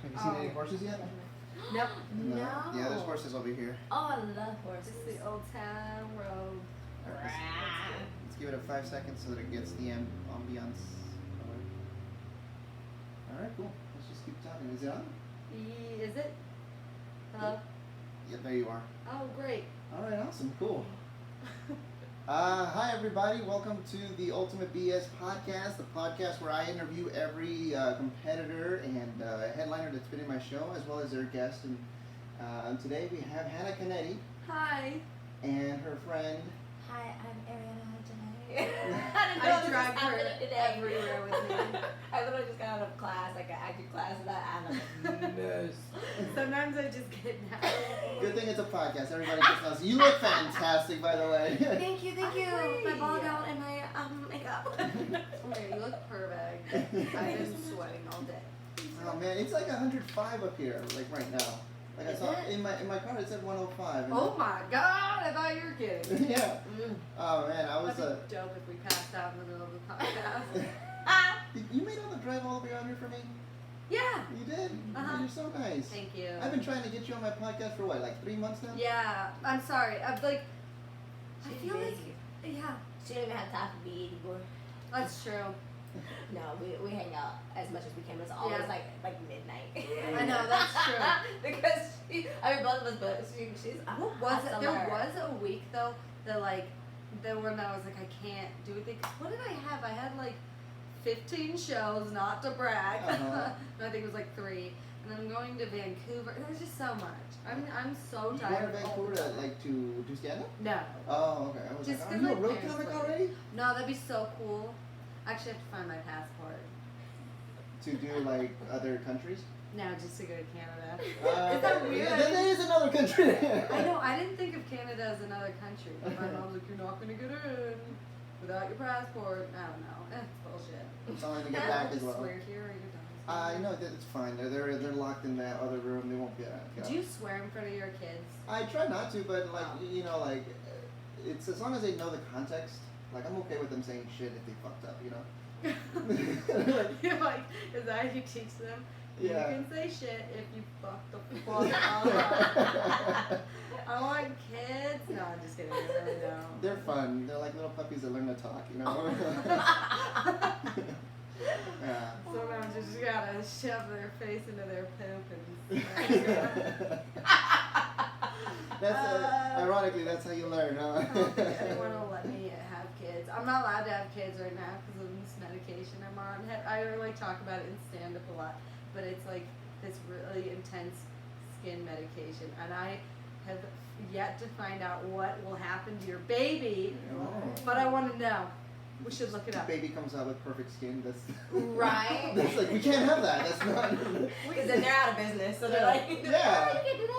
Have you seen any horses yet? Nope. No. Yeah, there's horses over here. Oh, I love horses. It's the Old Town Road. Let's give it a 5 seconds so that it gets the ambiance. Alright, cool. Let's just keep talking. Is it on? Is it? Hello? Yeah, there you are. Oh, great. Alright, awesome. Cool. Hi, everybody. Welcome to the UltimateBS podcast, the podcast where I interview every competitor and headliner that's been in my show, as well as their guest. And today we have Hannah Canetti. Hi. And her friend. Hi, I'm Arianna. I drag her everywhere with me. I literally just got out of class, like an acting class, and I'm a mess. Sometimes I just get now. Good thing it's a podcast. Everybody gets knows. You look fantastic, by the way. Thank you. My ball gown and my makeup. Okay, you look perfect. I've been sweating all day. Oh man, it's like 105 up here, like right now. Like I saw in my car, it said 105. Oh my god, I thought you were kidding. Yeah. Oh man, I was That'd be dope if we passed out in the middle of the podcast. You made all the drive all the way out here for me? Yeah. You did? You're so nice. Thank you. I've been trying to get you on my podcast for what, like 3 months now? Yeah, I'm sorry. I feel like, yeah. She don't even have time for me anymore. That's true. No, we hang out as much as we can. But it's always like midnight. I know, that's true. Because both of us, but she's. What was it? There was a week though that when I was like, I can't do anything. What did I have? I had like 15 shows, not to brag. I think it was like 3. And I'm going to Vancouver. There's just so much. I'm so tired. You went to Vancouver to stand up? No. Oh, okay. I was Just like, are you a road comic already? No, that'd be so cool. I actually have to find my passport. To do like other countries? No, just to go to Canada. Is that weird? Yeah, that is another country. I know. I didn't think of Canada as another country. My mom's like, you're not going to get in without your passport. I don't know. It's bullshit. It's only to get back as well. Swear here or you're done. I know that it's fine. They're locked in that other room. They won't get out. Do you swear in front of your kids? I try not to, but it's as long as they know the context. Like I'm okay with them saying shit if they fucked up, you know. You're like, is that how you teach them? Yeah. You can say shit if you fuck the fuck up. I want kids. No, I'm just kidding. I really don't. They're fun. They're like little puppies that learn to talk, you know. Yeah. Sometimes you just gotta shove their face into their poop and. Ironically, that's how you learn, huh? I don't think anyone will let me have kids. I'm not allowed to have kids right now because of this medication I'm on. I talk about it in stand-up a lot, but it's like this really intense skin medication, and I have yet to find out what will happen to your baby, but I want to know. We should look it up. The baby comes out with perfect skin. That's right. That's like we can't have that. That's not. Because then they're out of business, so they're like, yeah. Oh, you can't do that.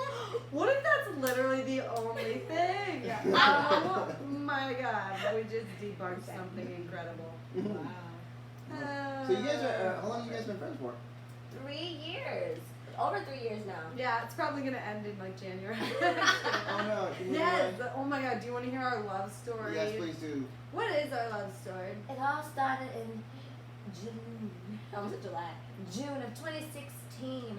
What if that's literally the only thing? Oh my god, we just debunked something incredible. Wow. So you guys are. How long have you guys been friends for? 3 years. Over 3 years now. Yeah, it's probably gonna end in like January. Oh no. Yes. Oh my god, do you want to hear our love story? Yes, please do. What is our love story? It all started in June. Almost July. June of 2016.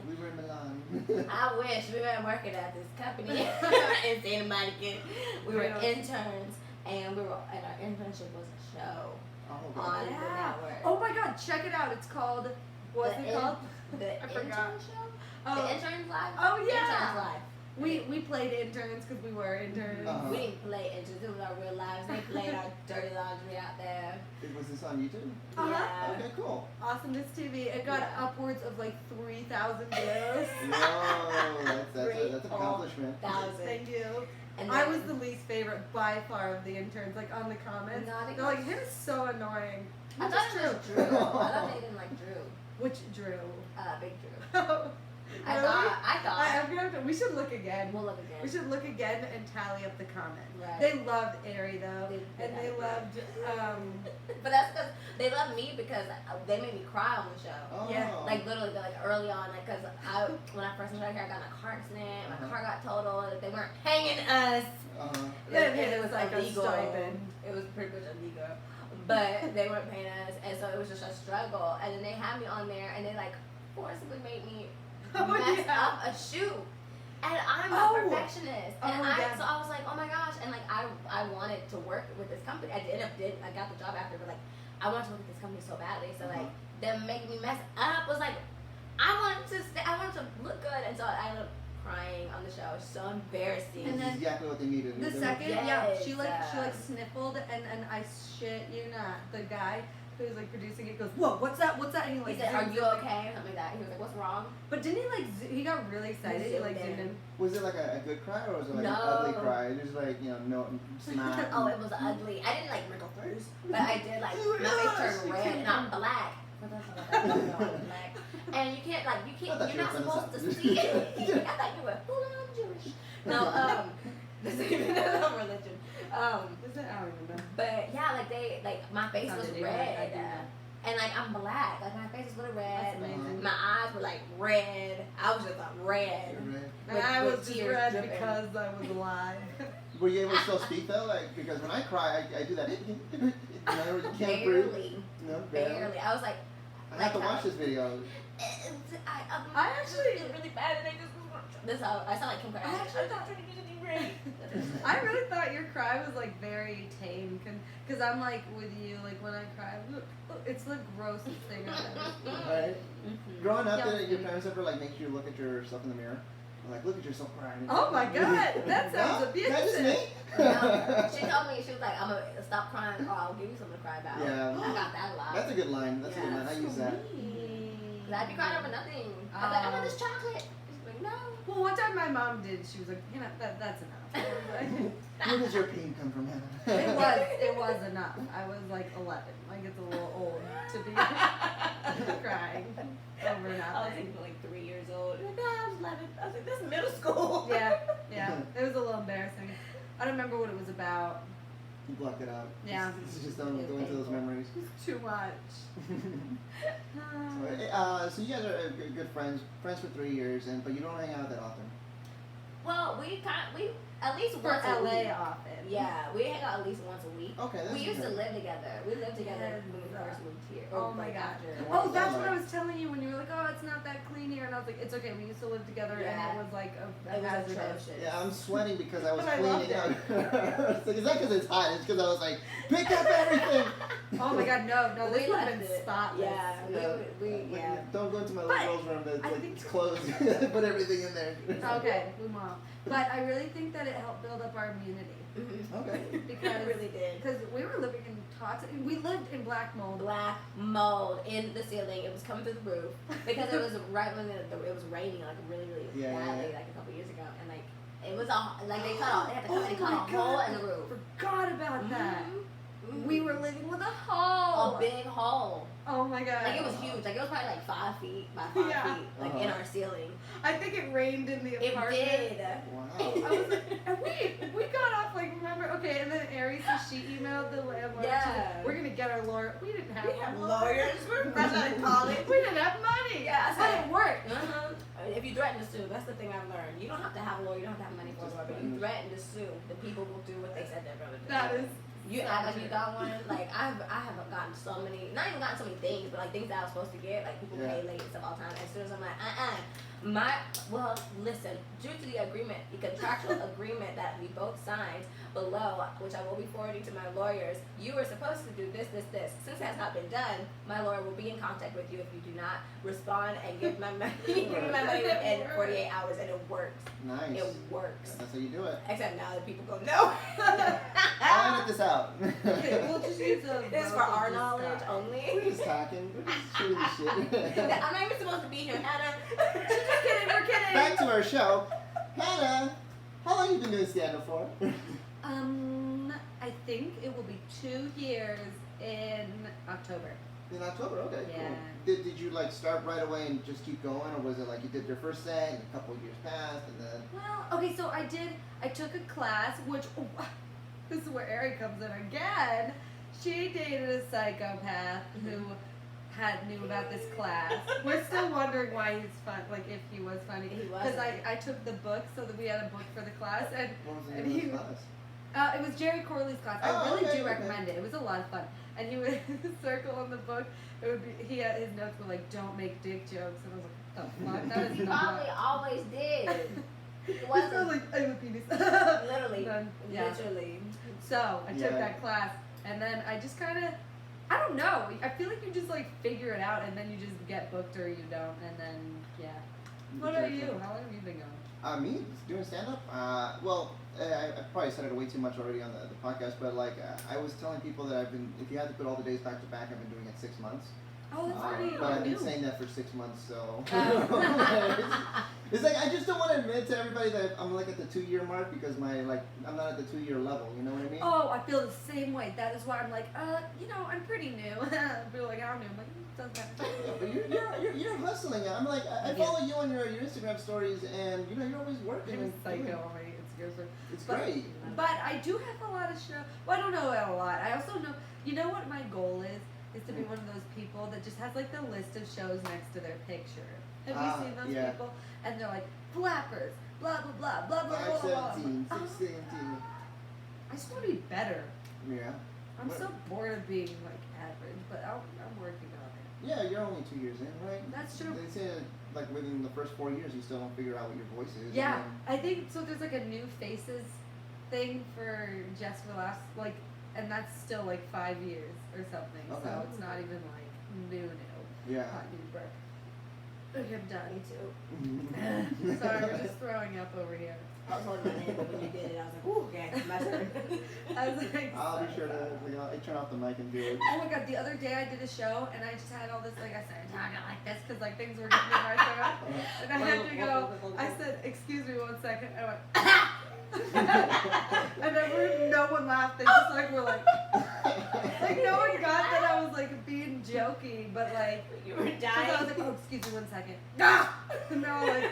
We were in Milan. I wish we weren't working at this company in Santa Monica. We were interns, and our internship was a show on the network. Oh my god, check it out. It's called. What's it called? The I forgot. Intern Show. Oh. The Interns Live. Oh yeah. Interns Live. We played interns because we were interns. We didn't play interns. It was our real lives. They played our dirty laundry out there. Was this on YouTube? Yeah. Okay, cool. Awesomeness TV. It got upwards of like 3,000 views. No, that's an accomplishment. Thank you. And I was the least favorite by far of the interns. Like on the comments, they're like, "Him is so annoying." I thought it was Drew. I thought they didn't like Drew. Which Drew? Big Drew. I thought. We should look again. We'll look again. We should look again and tally up the comments. Right. They loved Ari though, and they loved. But that's because they loved me because they made me cry on the show. Oh. Yeah. Like literally, like early on, like because when I first moved here, I got in a car accident. My car got totaled. They weren't paying us. It was like illegal. a stipend. It was pretty much illegal. But they weren't paying us, and so it was just a struggle. And then they had me on there, and they like forcibly made me mess up a shoe. And I'm a perfectionist. And so I was like, oh my gosh. And like, I wanted to work with this company. I got the job after, but like, I wanted to work with this company so badly. So like, them making me mess up was like, I wanted to look good. And so I ended up crying on the show. It was so embarrassing. And that's exactly what they needed. The second, she sniffled, and I shit you not, the guy who's like producing it goes, whoa, what's that? And he like, he said, are you okay? Or something like that. He was like, what's wrong? But didn't he like, he got really excited. He like zoomed in. Was it like a good cry or was it like an ugly cry? It was like, no, snot. Oh, it was ugly. I didn't like wrinkle first, but I did like, my face turned red and I'm black. Black. And you can't, you're not supposed to see it. I thought you were full on Jewish. No, this is even a religion. I don't remember. But yeah, my face was red. And like, I'm black. Like, my face was really red. My eyes were like red. I was just like red. And I was just red dripping. Because I was alive. Were you able to still speak though? Like, because when I cry, I do that. You can't breathe. No, barely. I was like, I have to watch this video. I actually did really bad, and I sound like Kim Kardashian. I actually thought trying to do something great. I really thought your cry was like very tame, because I'm like with you, like when I cry, look, it's the grossest thing I've ever seen. Right. Growing up, did your parents ever like make you look at yourself in the mirror? Like, look at yourself crying. Oh my God, that sounds abusive. That is me. No, she told me, she was like, I'm gonna stop crying, or I'll give you something to cry about. Yeah. I got that a lot. That's a good line. That's a good line. I use that. I'd be crying over nothing. I was like, I want this chocolate. She's like, no. Well, one time my mom did. She was like, that's enough. Where does your pain come from, Hannah? It was enough. I was like 11. Like, it's a little old to be crying over nothing. I was like 3 years old. Like, I was 11. I was like, this is middle school. Yeah. It was a little embarrassing. I don't remember what it was about. You blocked it out. Yeah. Just don't go into those memories. It's too much. So you guys are good friends for 3 years, but you don't hang out that often. Well, we at least For once a LA week. often. Yeah, we hang out at least once a week. Okay, that's we used to good. live together. We lived together when we first moved here. Oh my God. After. Oh, that's what I was telling you when you were like, oh, it's not that clean here. And I was like, it's okay. We used to live together and it was like it was hazardous. atrocious. Yeah, I'm sweating because I was But I cleaning loved up. It's like, it's not because it's hot. It's because I was like, pick up everything. Oh my God, no, this would have been it. spotless. Yeah, Don't go into my But little girl's room that's I like, think- it's closed. Put everything in there. Okay, we won't. But I really think that it helped build up our immunity. Okay. Because it really did. Because we were living in toxic. We lived in black mold. Black mold in the ceiling. It was coming through the roof because it was right when it was raining like really badly like a couple years ago, and like it was all like they had to come and cut a hole in the roof. Forgot about that. Mm-hmm. We were living with a hole. A big hole. Oh my God. Like it was huge. Like it was probably like 5 feet by 5 feet, like in our ceiling. I think it rained in the It apartment. did. Wow. I was like, and we got off like remember and then Aries she emailed the landlord. Yeah. We're gonna get our lawyer. We didn't have one. lawyers. We're fresh out of college. We didn't have money. Yeah, but it worked. If you threaten to sue, that's the thing I've learned. You don't have to have a lawyer. You don't have to have money for a lawyer, but you threaten to sue, the people will do what they said they're going to do. That is. You act like you got one. Like I haven't gotten so many, not even gotten so many things, but like things that I was supposed to get. Like people pay late and stuff all the time. As soon as I'm like, listen, due to the agreement, the contractual agreement that we both signed below, which I will be forwarding to my lawyers, you were supposed to do this. Since it has not been done, my lawyer will be in contact with you if you do not respond and give my money, within 48 hours, and it works. Nice. It works. That's how you do it. Except now that people go, no. I'll edit this out. Okay, we'll just use a. This is for our knowledge only. We're just talking. We're just shooting shit. I'm not even supposed to be here, Hannah. Just kidding. We're kidding. Back to our show. Hannah, how long have you been doing stand-up for? I think it will be 2 years in October. In October, okay, Yeah. cool. Did you like start right away and just keep going, or was it like you did your first set and a couple of years passed and then? Well, okay, so I took a class, which, this is where Ari comes in again. She dated a psychopath who knew about this class. We're still wondering why he's fun, like if he was funny. He was. Because I took the book, so that we had a book for the class, and What was the name of the class? it was Jerry Corley's class. Oh, I really okay, do recommend it. It was a lot of fun. And he would circle on the book. It would be his notes were like, "Don't make dick jokes," and I was like, The fuck? That is He not. probably always did. It It's wasn't not like I have a penis. literally. Yeah. Literally. So I took Yeah. that class, and then I just kind of, I don't know. I feel like you just like figure it out, and then you just get booked or you don't, and then yeah. What about you? How long have you been going? Me doing stand up. I probably said it way too much already on the podcast, but like I was telling people that I've been. If you had to put all the days back to back, I've been doing it 6 months. Oh, that's pretty But I've been new. saying that for 6 months, so Oh. it's like I just don't want to admit to everybody that I'm like at the 2-year mark because I'm not at the 2-year level. You know what I mean? Oh, I feel the same way. That is why I'm like, I'm pretty new. People are like, how new? I'm like, doesn't matter. Yeah, but you're hustling. I'm like I follow you on your Instagram stories, and you're always working. I'm and psycho doing- on my Instagram story. It's But- great. But I do have a lot of show. Well, I don't know a lot. I also know. You know what my goal is? Is to be one of those people that just has like the list of shows next to their picture. Have you seen those yeah. people? And they're like flappers, blah blah blah blah blah blah blah. 517, blah. 617. I just want to be better. Yeah. I'm What- so bored of being like average, but I'm working on it. Yeah, you're only 2 years in, right? That's true. They say that, like within the first 4 years, you still don't figure out what your voice is. Yeah, and I think so. There's like a new faces thing for Just for Laughs, like, and that's still like 5 years or something. So Okay. it's not even like new. then- yeah. Hot new birth. Okay, I'm done. Me too. Sorry, we're just throwing up over here. I was holding my hand, but when you did it, I was like, ooh, okay, my turn. I was like, I'll be sorry. sure to turn off the mic and do it. Oh my god, the other day I did a show and I just had all this, like, I started talking like this because, like, things were getting in my throat. And I had to go, I said, excuse me 1 second. I went, and then no one laughed. They just, like, were like no one got that I was, like, being jokey, but, like, You were because dying. I was like, oh, excuse me 1 second. And they're all like,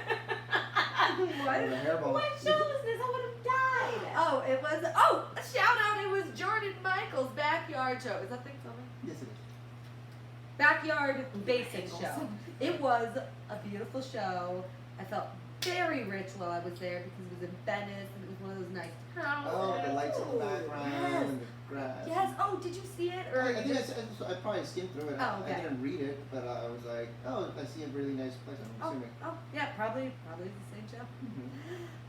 what? The hairball. What show is this? I would have died. Oh, it was, a shout out, it was Jordan Michael's Backyard Show. Is that thing filming? Yes, it is. Backyard Basic Angles. Show. It was a beautiful show. I felt very rich while I was there because it was in Venice and it was one of those nice houses. Oh, the lights in the background Yes. and the grass. Yes. Oh, did you see it? Or I think I probably skimmed through it. Oh, okay. I didn't read it, but I was like, oh, I see a really nice place. I'm oh, assuming. oh, yeah, probably the same show. Mhm.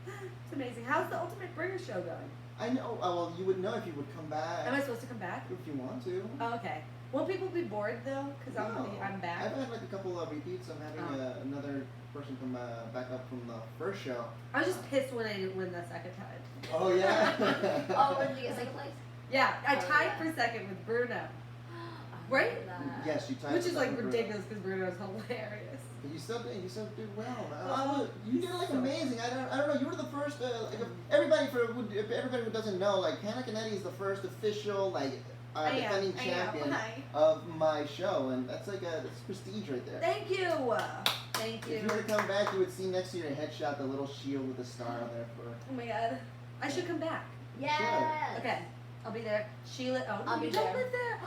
It's amazing. How's the Ultimate Bringer show going? I know. Well, you would know if you would come back. Am I supposed to come back? If you want to. Oh, okay. Won't people be bored though? Because No. I'm back. I've had like a couple of repeats. I'm having another person come back up from the first show. I was just pissed when I didn't win the second time. Oh yeah. Oh, where did you get second place? Yeah, I Oh, tied yeah. for second with Bruno. I Right? remember that. Yes, you tied. Which is for like second, Bruno. ridiculous because Bruno's hilarious. But you still did well. Oh, You did like so- amazing. I don't know. You were the first. Like, if everybody who doesn't know, like Hannah Canetti is the first official defending champion Hi. of my show, and that's prestige right there. Thank you. Thank you. If you were to come back, you would see next to your headshot the little shield with a star on there for. Oh my god. I should come back. Yes. Okay. I'll be there. Sheila. Oh, I'll be you don't there. live there.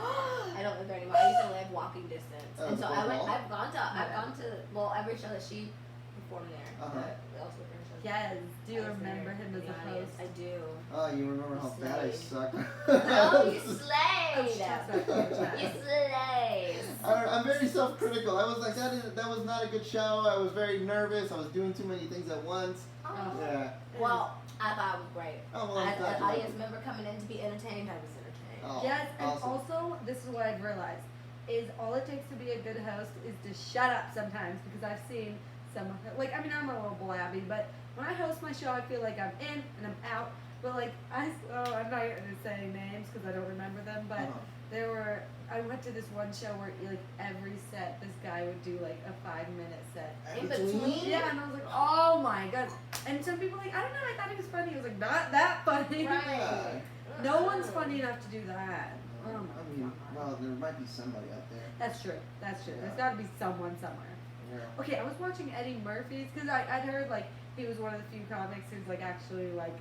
I don't live there anymore. I used to live walking distance, Oh, and so Fort Hall? I've gone to well every show that she performed there. Uh-huh. The Ultimate Bringer show. Yes. Do you I was remember there him in as the a audience. host? I do. Oh, you remember how bad I Slayed. sucked? Oh, you Oh, slayed! shut up. You slayed! I'm very self-critical. I was like, that was not a good show. I was very nervous. I was doing too many things at once. Oh. Yeah. Well, I thought it was great. Oh, well, I'm As glad an you liked audience it. member coming in to be entertained, I was entertained. Oh, Yes, and awesome. also this is what I've realized is all it takes to be a good host is to shut up sometimes because I've seen some of it. Like I mean I'm a little blabby, but when I host my show I feel like I'm in and I'm out. But like I'm not gonna say names because I don't remember them, but Uh-huh. I went to this one show where like every set this guy would do like a 5-minute set. In between? Yeah, and I was like, oh my god. And some people like, I don't know, I thought he was funny. I was like, not that funny. Right. Yeah. No one's funny enough to do that. Oh my I mean, god. well, there might be somebody out there. That's true. That's true. There's Yeah. got to be someone somewhere. Yeah. Okay, I was watching Eddie Murphy's because I'd heard like he was one of the few comics who's like actually like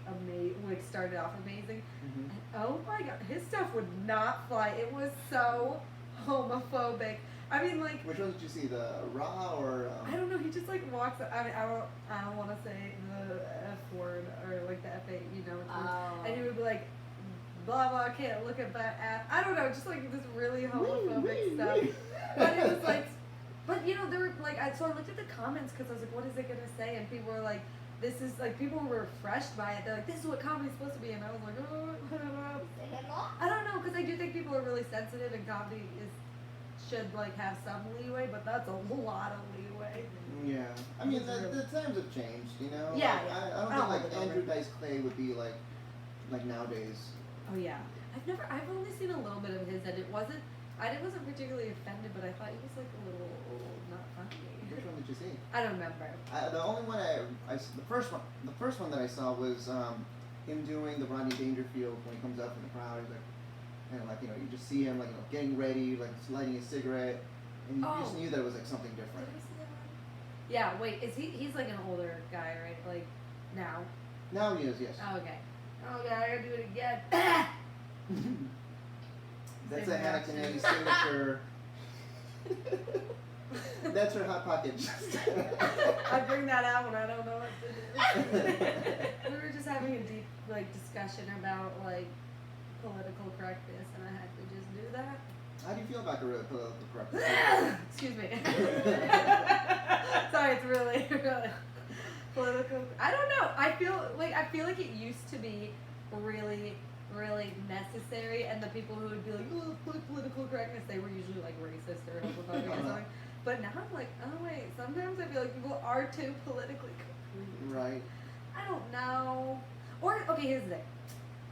started off amazing. Mhm. And, oh my god, his stuff would not fly. It was so homophobic. I mean, like Which one did you see? The Raw or? I don't know. He just like walks. I mean, I don't want to say the F word or like the F8. You know. Oh. And he would be like, blah blah. Can't look at that ass. I don't know. Just like this really homophobic stuff. But it was like But you know, there were like, so I looked at the comments because I was like, what is it gonna say? And people were like, this is like, people were refreshed by it. They're like, this is what comedy's supposed to be, and I was like, oh, I don't know, because I do think people are really sensitive, and comedy should like have some leeway, but that's a lot of leeway. Yeah, I mean the times have changed, you know. Yeah, like, yeah. I don't think like Andrew Dice Clay would be like nowadays. Oh yeah, I've only seen a little bit of his, and I wasn't particularly offended, but I thought he was like a little not funny. Which one did you see? I don't remember. The only one the first one that I saw was him doing the Rodney Dangerfield when he comes up in the crowd. He's like, and like, you know, you just see him like, you know, getting ready, like lighting a cigarette, and you just knew that it was like something different. Did I see that one? Yeah. Wait, he's like an older guy, right? Like now. Now he is, yes. Oh, okay. Oh yeah, I gotta do it again. That's a Hannah Canetti signature. That's her hot pocket. I bring that out when I don't know what to do. We were just having a deep like discussion about like political correctness, and I had to just do that. How do you feel about political correctness? Excuse me. Sorry, it's really political. I don't know. I feel like it used to be really, really necessary, and the people who would be like, oh, political correctness, they were usually like racist or homophobic or something. But now I'm like, oh wait, sometimes I feel like people are too politically correct. Right. I don't know. Or, okay, here's the thing.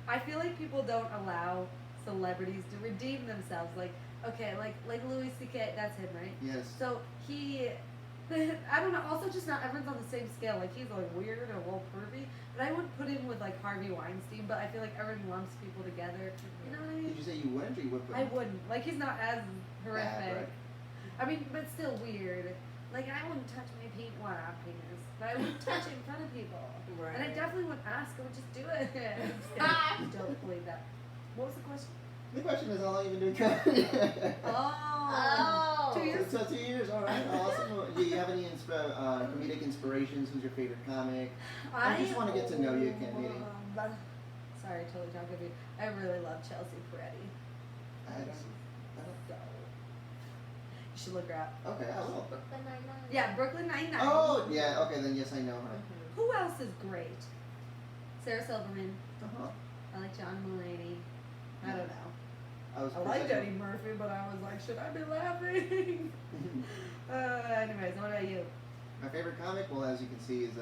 I feel like people don't allow celebrities to redeem themselves. Like, okay, like Louis C.K., that's him, right? Yes. So I don't know, also just not everyone's on the same scale. Like, he's like weird or a little pervy, but I wouldn't put him with like Harvey Weinstein, but I feel like everyone lumps people together. You know what I mean? Did you say you wouldn't, or you would put I him? wouldn't. Like, he's not as horrific. Bad, right? I mean, but still weird. Like, I wouldn't touch my penis, but I wouldn't touch it in front of people. Right. And I definitely wouldn't ask, I would just do it. Don't believe that. What was the question? The question is, how long you been doing comedy? Oh. 2 years. So 2 years, all right, awesome. Do you have any comedic inspirations? Who's your favorite comic? I just want to get to know you, Canetti. Sorry, totally talking to you. I really love Chelsea Peretti. I don't. So, you should look her up. Okay, I will. Brooklyn Nine-Nine. Yeah, Brooklyn Nine-Nine. Oh, yeah. Okay, then yes, I know her. Who else is great? Sarah Silverman. Uh-huh. I like John Mulaney. I don't know. I like Eddie Murphy, but I was like, should I be laughing? Anyways, what about you? My favorite comic, well, as you can see, is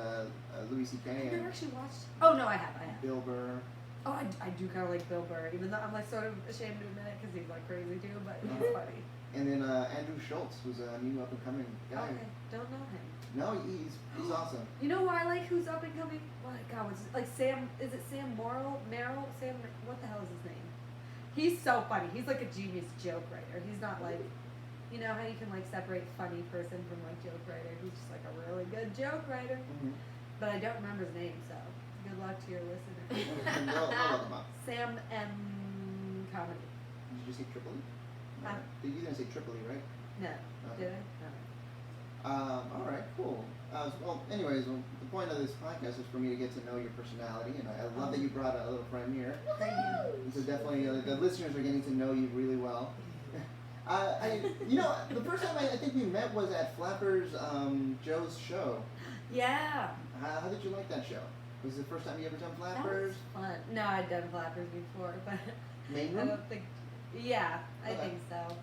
Louis C.K. I've and never actually watched. Oh no, I have. Bill Burr. Oh, I do kind of like Bill Burr, even though I'm like sort of ashamed to admit it because he's like crazy too, but he's funny. And then Andrew Schultz, who's a new up and coming guy. Okay, don't know him. No, he's awesome. You know who I like? Who's up and coming? Oh my God, what's like Sam? Is it Sam Merrill? Sam? What the hell is his name? He's so funny. He's like a genius joke writer. He's not like, you know how you can like separate funny person from like joke writer. He's just like a really good joke writer. Mm-hmm. But I don't remember his name, so good luck to your listeners. I'll look him up. Sam M. Comedy. Did you say Tripoli? Huh? You didn't say Tripoli, right? No. Okay. Did I? No. All right, cool. Well, anyways, the point of this podcast is for me to get to know your personality, and I love that you brought a little friend here. Thank you. So definitely, the listeners are getting to know you really well. The first time I think we met was at Flappers Joe's show. Yeah. How did you like that show? Was it the first time you ever done That was Flappers? fun. No, I'd done Flappers before, but Main I room? don't think. Yeah, I Okay. think so.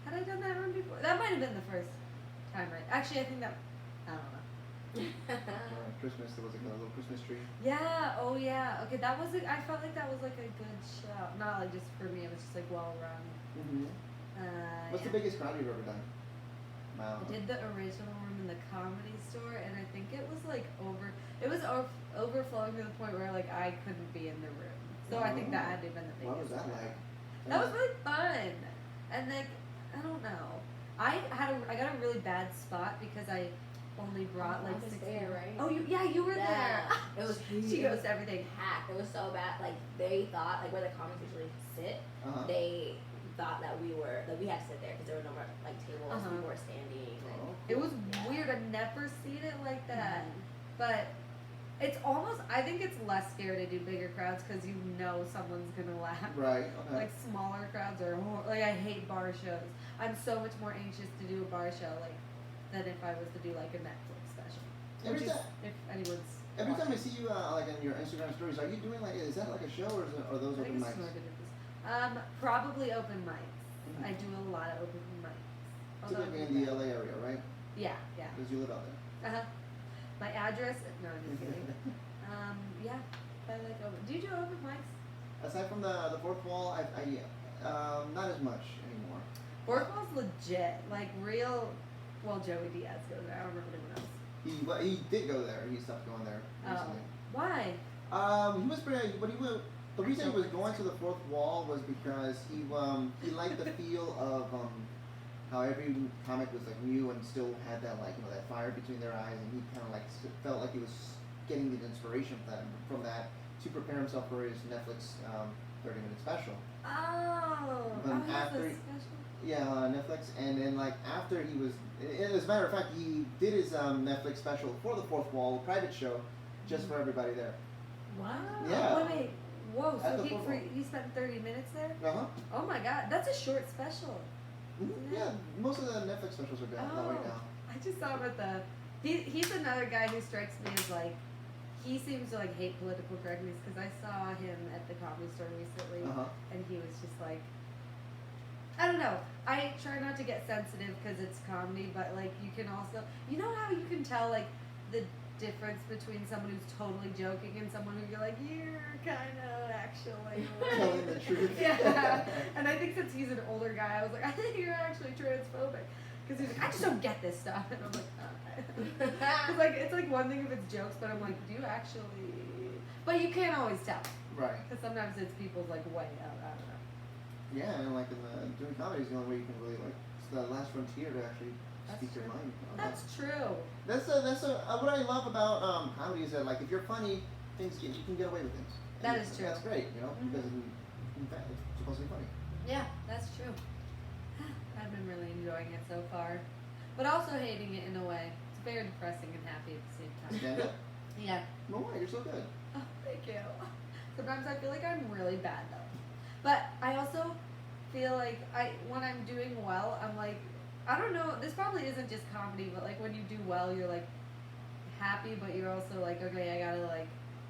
Had I done that one before? That might have been the first time, right? Actually, I think that. I don't know. Christmas, there was like a little Christmas tree. Yeah. Oh yeah. Okay, that was. I felt like that was like a good show. Not like just for me. It was just like well run. Mm-hmm. What's the biggest crowd you've ever done? Wow. I did the original room in the Comedy Store, and I think it was like overflowing to the point where like I couldn't be in the room. So I think that had to have been the biggest. What was that crowd. like? That was really fun, and like I don't know. I got a really bad spot because I only brought like I was 6 there, people. right? Oh, you were there. It was She goes to everything. packed. It was so bad. Like they thought, like where the comics usually sit, Uh-huh. they thought that we had to sit there because there were no more like tables. Uh-huh. People were standing. And, Oh. It was Yeah. weird. I've never seen it like that. Mhm. But it's almost. I think it's less scary to do bigger crowds because you know someone's gonna laugh. Right. Okay. Like smaller crowds are like I hate bar shows. I'm so much more anxious to do a bar show. Like than if I was to do like a Netflix special. Every Which is, time- if anyone's Every time I watching. see you like in your Instagram stories, are you doing like, is that like a show or are those I think open it's mics? more good at this. Probably open mics. I do a lot of open mics. Although Typically in the LA area, right? Yeah, yeah. Because you live out there. Uh huh. My address? No, I'm just kidding. Yeah. I like open. Do you do open mics? Aside from the fourth wall, I not as much anymore. Fourth wall's legit. Like real. Well, Joey Diaz goes there. I don't remember anyone else. He did go there. He stopped going there recently. Why? He was pretty. But he was. The reason he was going to the fourth wall was because he liked the feel of how every comic was like new and still had that like that fire between their eyes, and he kind of like felt like he was getting the inspiration from that to prepare himself for his Netflix 30-minute special. Oh. And that's after- a special. Yeah, Netflix, and then like after he was, as a matter of fact, he did his Netflix special for the fourth wall, a private show, just for everybody there. Wow. Yeah. Wait. Whoa. At So the fourth wall. he spent 30 minutes there? Uh huh. Oh my God. That's a short special. Yeah, most of the Netflix specials are that way now. I just saw him at the. He's another guy who strikes me as like. He seems to like hate political correctness because I saw him at the Comedy Store recently, Uh huh. and he was just like. I don't know. I try not to get sensitive because it's comedy, but like you can also, you know how you can tell like the difference between someone who's totally joking and someone who you're like you're kind of actually Telling the truth. Yeah. And I think since he's an older guy, I was like, I think you're actually transphobic because he's like, I just don't get this stuff, and I'm like, okay. Cause like it's like one thing if it's jokes, but I'm like, do you actually? But you can't always tell Right. because sometimes it's people's like way out. I don't know. Yeah, and like doing comedy is the only way you can really like it's the last frontier to actually That's speak your true. mind. That's true. That's what I love about comedy is that like if you're funny, you can get away with things. That And is true. That's great, you know, Mhm. because in fact it's supposed to be funny. Yeah, that's true. I've been really enjoying it so far, but also hating it in a way. It's very depressing and happy at the same time. Stand up. Yeah. No way, you're so good. Oh, thank you. Sometimes I feel like I'm really bad though, but I also feel like when I'm doing well, I'm like, I don't know. This probably isn't just comedy, but like when you do well, you're like happy, but you're also like, okay, I gotta like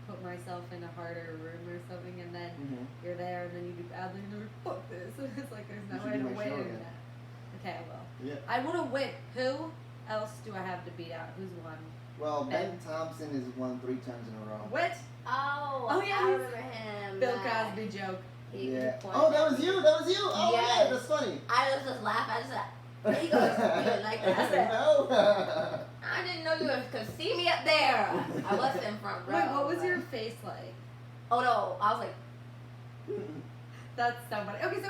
put myself in a harder room or something, and then Mm-hmm. you're there, and then you do badly, and you're like, fuck this. And it's like there's You no should way do to my show win. again. Okay, I will. Yeah. I want to win. Who else do I have to beat out? Who's won? Well, Ben Ben. Thompson has won 3 times in a row. What? Oh, yeah, I he's- remember him. Bill Cosby joke. He Yeah. pointed Oh, that at was me. you. That was you. Oh Yes. yeah, that's funny. I was just laughing. I just said, there you go. You didn't like that. I said, No. I didn't know you could see me up there. I wasn't in front row. Wait, what was but- your face like? Oh no, I was like, That's so funny. Okay,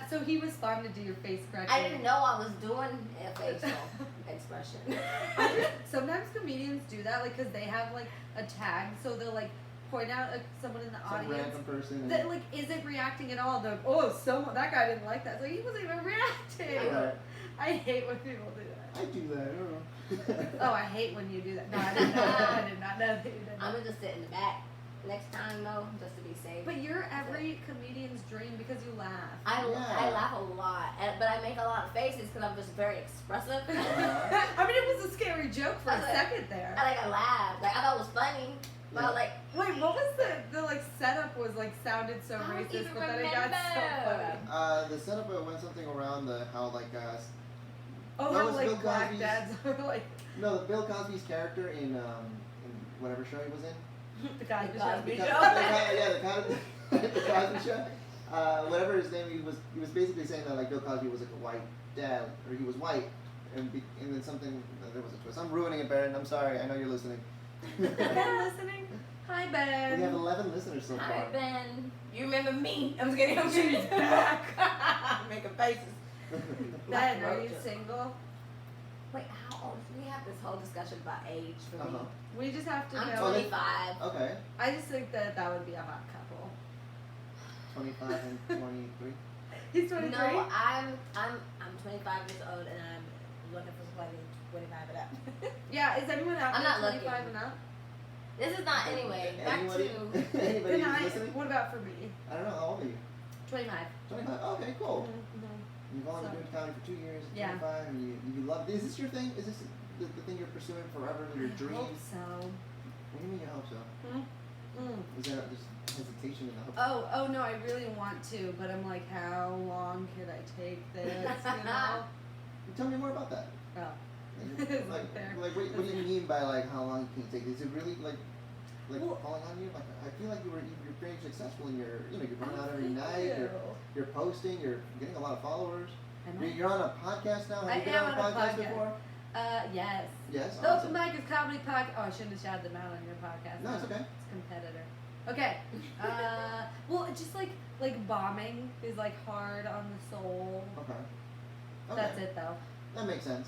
so he was fun to do your face correctly. I didn't know I was doing a facial expression. Sometimes comedians do that, like, because they have like a tag, so they'll like point out someone in the Some audience random person. that like isn't reacting at all. They're that guy didn't like that, so he wasn't even reacting. Right. I hate when people do that. I do that. I don't know. Oh, I hate when you do that. No, I did not. I did not know that you did I'm that. gonna just sit in the back next time though, just to be safe. But you're every comedian's dream because you laugh. I Yeah. laugh a lot, but I make a lot of faces because I'm just very expressive. Uh-huh. I mean, it was a scary joke for I a was like- second there. I laughed. Like I thought it was funny, but Yeah. like Wait, what was the like setup was like sounded so I don't racist, even but then it got so remember. funny. The setup went something around how like Oh, That how was like Bill black Cosby's- dads are like no, Bill Cosby's character in whatever show he was in. the guy The who Cosby me. Show. The Cosby Show. Whatever his name, he was basically saying that like Bill Cosby was like a white dad, or he was white, and then something there was a twist. I'm ruining it, Baron. I'm sorry. I know you're listening. Ben listening? Hi, Ben. We have 11 listeners so far. Hi Ben, you remember me? I'm just kidding. I'm She's kidding. back. Making faces. Ben, are you Roaches. single? Wait, how old? We have this whole discussion about age for me. We just have to I'm know. 25. Okay. I just think that would be a hot couple. 25 and 23. He's 23. No, I'm 25 years old and I'm looking for somebody 25 and up. Yeah, is anyone out I'm there not 25 looking. and up? This is not anyway. Back Anybody? to Anybody Then who's listening? what about for me? I don't know. How old are you? 25. 25. Okay, cool. Mm-hmm. You've only been doing comedy for 2 years, Yeah. 25, and you love. Is this your thing? Is this the thing you're pursuing forever? Your dream? I hope so. What do you mean you hope so? Is there just hesitation in the hope? Oh no, I really want to, but I'm like, how long could I take this? You know? Tell me more about that. Oh. Like what do you mean by like how long can you take? Is it really like Well, falling on you? Like I feel like you're very successful in your you're going out every night. You're posting. You're getting a lot of followers. You're on a podcast now. Have you been on a podcast before? Yes. Yes. The Open Mic is Comedy Podcast. Oh, I shouldn't have shouted them out on your podcast. No, it's okay. It's competitor. Okay. Well, just like bombing is like hard on the soul. Okay. That's it though. That makes sense.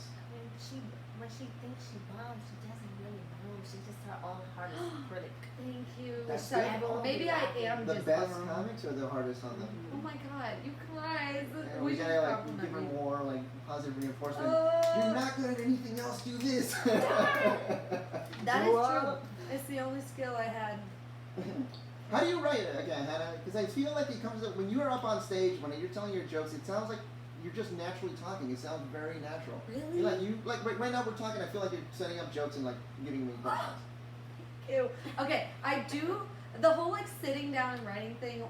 When she thinks she bombs, she doesn't really bomb. She's just her own hardest critic. Thank you. That's So good. maybe I am The just best bomb. comics are the hardest on them. Oh my god, you guys. Yeah, we gotta like give her more like positive reinforcement. You're not good at anything else. Do this. That is true. It's the only skill I had. How do you write it again, Hannah? Because I feel like it comes up when you are up on stage when you're telling your jokes. It sounds like you're just naturally talking. It sounds very natural. Really? Like right now we're talking. I feel like you're setting up jokes and like giving me questions. Ew. Okay, I do the whole like sitting down and writing thing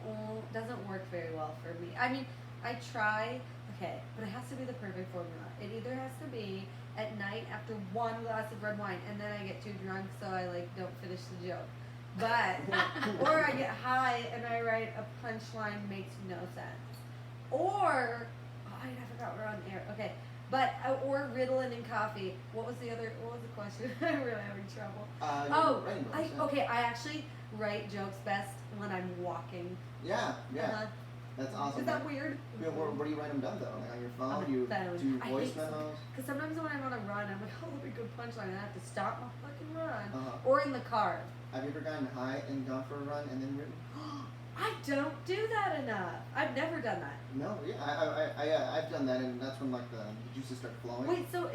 doesn't work very well for me. I mean, I try, okay, but it has to be the perfect formula. It either has to be at night after one glass of red wine and then I get too drunk so I like don't finish the joke. But or I get high and I write a punchline makes no sense. Or I forgot we're on air. Okay. But or Ritalin and coffee. What was the question? I'm really having trouble. Okay. I actually write jokes best when I'm walking. Yeah. That's awesome. Is that weird? Yeah, where do you write them down though? Like on your phone? On You the phone. do voice memos? Because sometimes when I'm on a run, I'm like, oh, that'd be a good punchline, and I have to stop my fucking run. Uh-huh. Or in the car. Have you ever gotten high and gone for a run and then written? I don't do that enough. I've never done that. No, yeah, I've done that, and that's when like the juices start flowing. Wait, so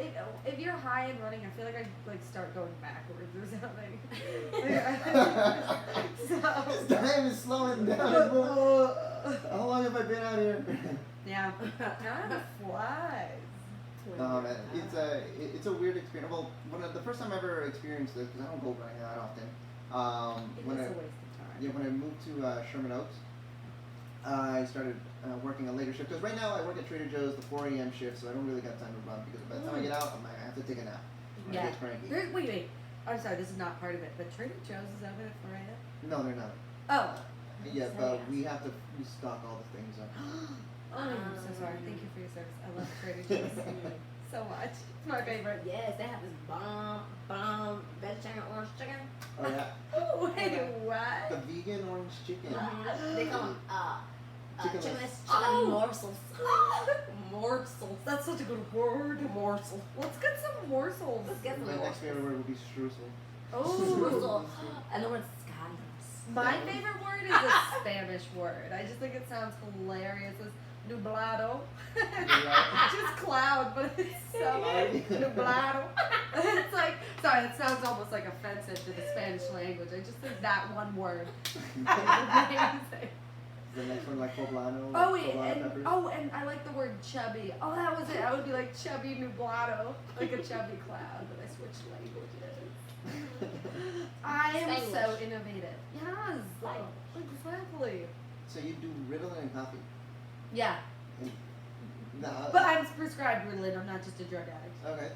if you're high and running, I feel like I like start going backwards or something. This time is slowing down. How long have I been out here? Yeah, time flies. No man, it's a weird experience. Well, the first time I ever experienced this, because I don't go running that often. It is a waste of time. Yeah, when I moved to Sherman Oaks, I started working a later shift. Because right now I work at Trader Joe's the 4 a.m. shift, so I don't really got time to run. Because by the time I get out, I have to take a nap. Yeah. I get cranky. Wait. I'm sorry, this is not part of it. But Trader Joe's is open at 4 a.m. No, they're not. Oh. Yeah, but we stock all the things up. Oh, I'm so sorry. Thank you for your service. I love Trader Joe's so much. It's my favorite. Yes, they have this bomb vegetarian orange chicken. Oh yeah. Wait, what? The vegan orange chicken. They call them Chickenless. chicken morsels. Morsels. That's such a good word. Morsel. Let's get some morsels. Let's get some My next morsels. favorite word would be streusel. Morsel. And the word scandalous. My favorite word is a Spanish word. I just think it sounds hilarious. It's nublado. Just cloud, but it's so nublado. It's like, sorry, it sounds almost like offensive to the Spanish language. I just think that one word. Amazing. The next one like poblano. Oh wait, poblano peppers. and I like the word chubby. Oh, that was it. I would be like chubby nublado, like a chubby cloud, but I switched languages. I am so Spanglish. innovative. Yes, exactly. So you do Ritalin and coffee. Yeah, Nah, but I'm prescribed Ritalin. I'm not just a drug addict. okay.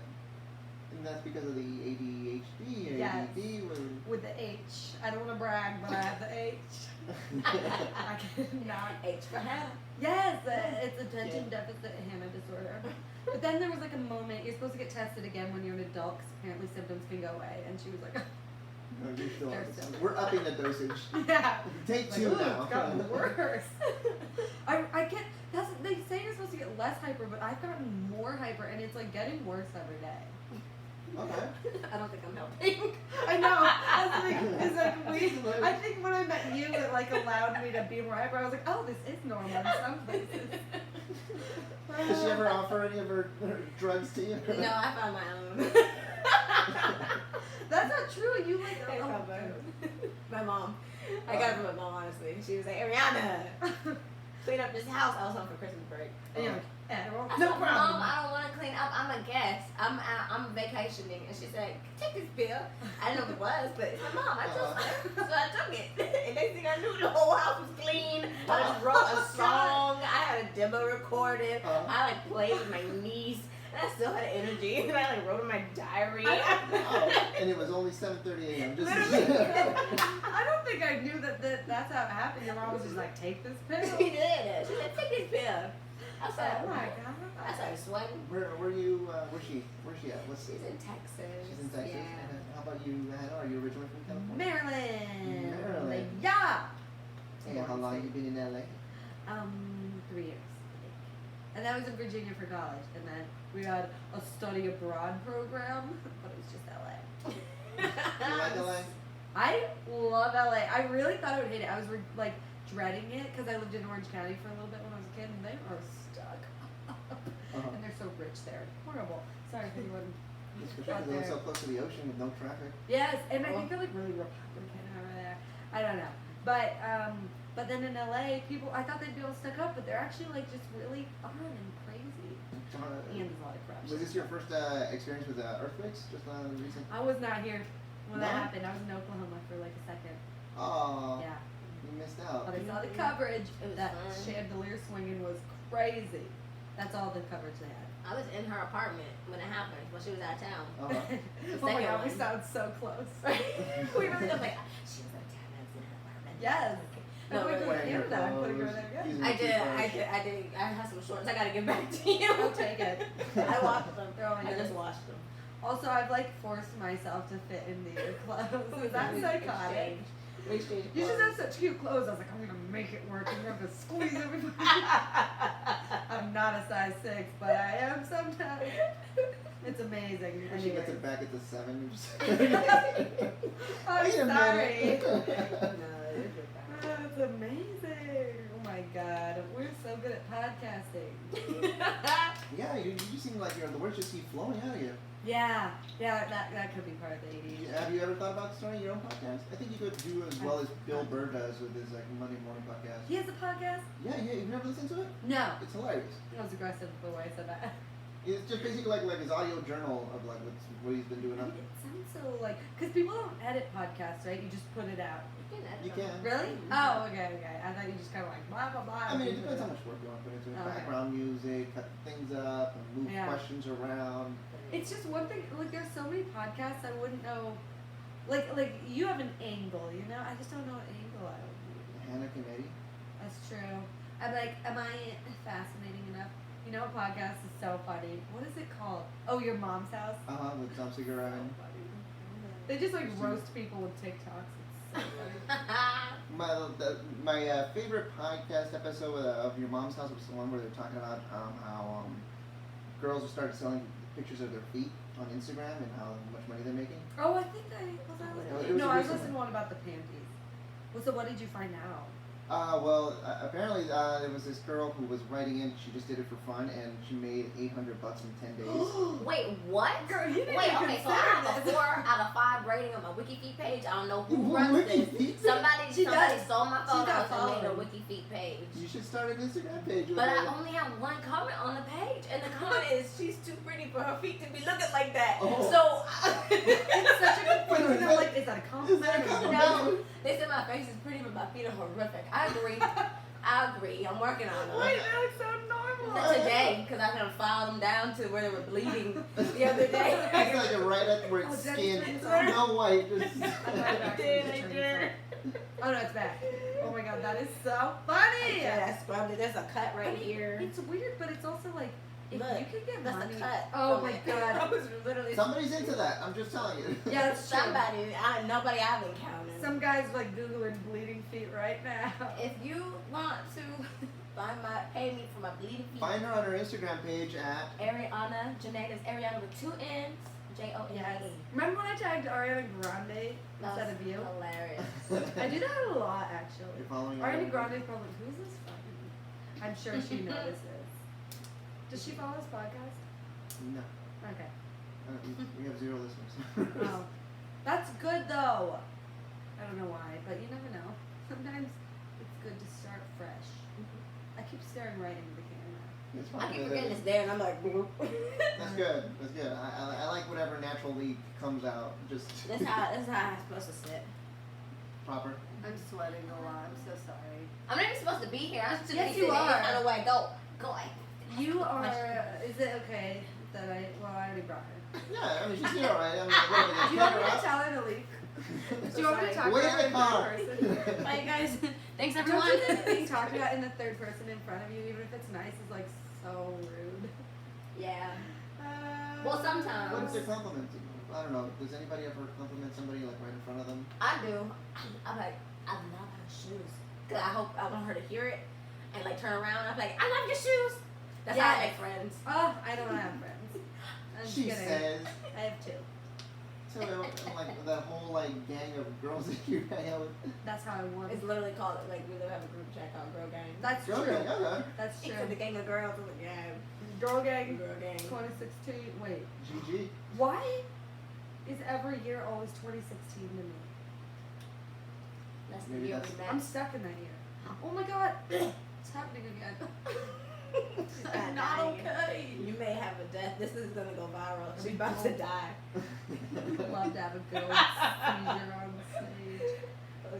And that's because of the ADHD, Yes. ADD, With the H. I don't want to brag, but I have the H. I cannot. H for Hannah. Yes, it's attention deficit Hannah disorder. But then there was like a moment, you're supposed to get tested again when you're an adult because apparently symptoms can go away. And she was like, No, you're still They're on still- We're upping the dosage. yeah. Take Like, 2 ooh, now. It's gotten worse. I get, they say you're supposed to get less hyper, but I've gotten more hyper and it's like getting worse every day. Okay. I don't think I'm helping. I know. That's the thing. It's like I think when I met you, it like allowed me to be more hyper. I was like, oh, this is normal in some places. Does she ever offer any of her drugs to you? No, I found my own. That's not true. You like I found my own. My mom. I got it from my mom, honestly. She was like, Arianna, clean up this house. I was home for Christmas break. And you're like, Animal. I No said, problem. Mom, I don't want to clean up. I'm a guest. I'm vacationing. And she said, take this pill. I didn't know what it was, but it's like, Mom, I trust her. So I took it. And next thing I knew, the whole house was clean. I just wrote a song. I had a demo recorded. I like played with my niece. And I still had energy. And I like wrote in my diary. And it was only 7:30 a.m. Just I don't think I knew that's how it happened. Your mom was just like, take this pill. She did. She said, take this pill. I said, Oh my god. I started sweating. where's she at? What state? She's in Texas. She's in Texas. Yeah. Okay. How about you, Hannah? Are you originally from California? Maryland. Maryland. Yeah. And how long you been in LA? 3 years. And I was in Virginia for college, and then we had a study abroad program, but it was just LA. You like LA? I love LA. I really thought I would hate it. I was like dreading it because I lived in Orange County for a little bit when I was a kid, and they are stuck up. And they're so rich there. Horrible. Sorry if anyone. Especially because they live so close to the ocean with no traffic. Yes, and I think they're like really Republican over there. I don't know, but then in LA, I thought they'd be all stuck up, but they're actually like just really fun and crazy. And there's a lot of corruption. Was this your first experience with earthquakes? Just recent? I was not here when that No? happened. I was in Oklahoma for like a second. Oh, Yeah. you missed out. But I saw the coverage. It was That fun. chandelier swinging was crazy. That's all the coverage they had. I was in her apartment when it happened, when she was out of town. Oh my god, we sound so close. We really looked like, she was out of town, I was in her apartment. Yes. No, we really. put Canada. I'm putting her there again. Using I your did. toothbrush. I have some shorts. I gotta get back to you. I'll take it. I washed them. They're all I yours. just washed them. Also, I've like forced myself to fit into your clothes. That's psychotic. We exchanged You just clothes. have such cute clothes. I was like, I'm gonna make it work. I'm gonna squeeze everybody. I'm not a size 6, but I am sometimes. It's amazing. When she gets Anyways. it back at the 7, you just I'm Wait a sorry. minute. No, you're good. That's amazing. Oh my god. We're so good at podcasting. Yeah, you just seem like the words just keep flowing out of you. Yeah, that could be part of the ADHD. Have you ever thought about starting your own podcast? I think you could do as well as Bill Burr does with his like Monday morning podcast. He has a podcast? Yeah, you've never listened to it? No. It's hilarious. That was aggressive the way I said that. It's just basically like his audio journal of like what he's been doing up. It sounds so like, because people don't edit podcasts, right? You just put it out. You can. Really? Oh, okay. I thought you just kind of like blah blah blah. I mean, it depends how much work you want to put into it. Okay. Background music, cut things up, and move Yeah. questions around. It's just one thing. Like, there's so many podcasts I wouldn't know. Like you have an angle, you know. I just don't know what angle I would do. Hannah Canetti. That's true. I'm like, am I fascinating enough? You know, a podcast is so funny. What is it called? Oh, Your Mom's House. With Tom Segura and They just like roast people with TikToks. It's so funny. my favorite podcast episode of Your Mom's House was the one where they're talking about how girls have started selling pictures of their feet on Instagram and how much money they're making. Oh, I think I was. It was No, a I was recent listening to one about the panties. Well, so what did you find out? Apparently there was this girl who was writing in. She just did it for fun, and she made $800 in 10 days. Wait, what? Girl, you didn't Wait, even okay, so I have a consider 4 out of 5 rating on my WikiFeet page. I don't know who Ooh, runs WikiFeet? this. Somebody does. stole my She got photos and made a followed. WikiFeet page. You should start an Instagram page. With But her. I only have one comment on the page, and the comment is, she's too pretty for her feet to be looking like that. Oh. So, It's such a good point. Wait a You know, minute. like, is that a compliment? Is that a or is it- compliment? no, they said my face is pretty, but my feet are horrific. I agree. I agree. I'm working on Wait, them. they look so normal. Not today, because I kind of filed them down to where they were bleeding the other day. It's like right at where Oh, it's Jenny skin. Twins are- No white. Just Oh no, it's back. Oh my god, that is so funny. Yeah, I scrubbed it. There's a cut right here. It's weird, but it's also like if Look, you could get that's money. a cut. Oh from my it. god. I was literally Somebody's into that. I'm just telling you. Yeah, it's true. somebody. Nobody I've encountered. Some guys like googling bleeding feet right now. If you want to pay me for my bleeding feet, Find her on her Instagram page at. Arianna Jonah is Arianna with 2 N's. Yes. Jonah. Remember when I tagged Ariana Grande instead of you? Hilarious. I do that a lot actually. You're following Ariana Grande's probably who's this fucking? I'm sure she notices. Does she follow this podcast? No. Okay. We have 0 listeners. Oh, that's good though. I don't know why, but you never know. Sometimes it's good to start fresh. I keep staring right into the camera. It's I fine. keep forgetting it's there, and I'm like, boop. That's good. That's good. I like whatever naturally comes out. Just That's how I'm supposed to sit. proper. I'm sweating a lot. I'm so sorry. I'm not even supposed to be here. I'm supposed to Yes, be you sitting are. kind of way. Go. You are. Is it okay that I? Well, I already brought her. Yeah, I mean she's here, right? I mean, Do you want me to tell her to leave? Do you want me to talk Wait to her in in the car. third person? Bye, guys. Thanks, Don't everyone. you think being talked about in the third person in front of you, even if it's nice, is like so rude? Yeah. Well, sometimes. What if they're complimenting? I don't know. Does anybody ever compliment somebody like right in front of them? I do. I'm like, I love her shoes. Cause I want her to hear it and like turn around. I'm like, I love your shoes. That's how I make friends. Oh, I don't have friends. I'm She kidding. says. I have two. So like that whole like gang of girls that you hang out with. That's how I want It's it. literally called like we have a group chat called Girl Gang. That's Girl true. gang, okay. That's It's true. the gang of girls. I'm like, yeah, Girl gang. Girl Gang. 2016. Wait. GG. Why is every year always 2016 to me? That's the Maybe year that's- we I'm met. stuck in that year. Oh my god. It's happening again. She's I'm not dying. okay. You may have a death. This is gonna go viral. She's about to die. I'd love to have a good old seizure on stage.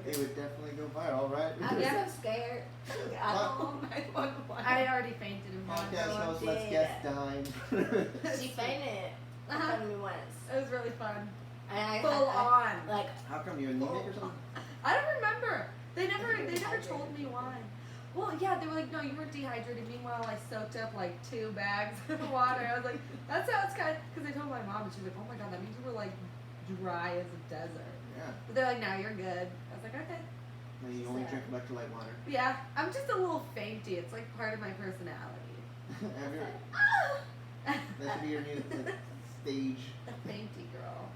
It would definitely go viral, right? I'm Yeah. so scared. I don't know. I already fainted in one. Podcast so host, did. let's guess died. She fainted. In Uh-huh. front of me once. It was really fun. And I Full on. Like, How come you anemic or something? I don't remember. They never told me why. Well, yeah, they were like, no, you were dehydrated. Meanwhile, I soaked up like 2 bags of water. I was like, that sounds kind of, because I told my mom and she was like, oh my god, that means you were like dry as a desert. Yeah. But they're like, now you're good. I was like, okay. No, you only drink electrolyte water. Yeah, I'm just a little fainty. It's like part of my personality. Have your, ah! that should be your new stage. A fainty girl.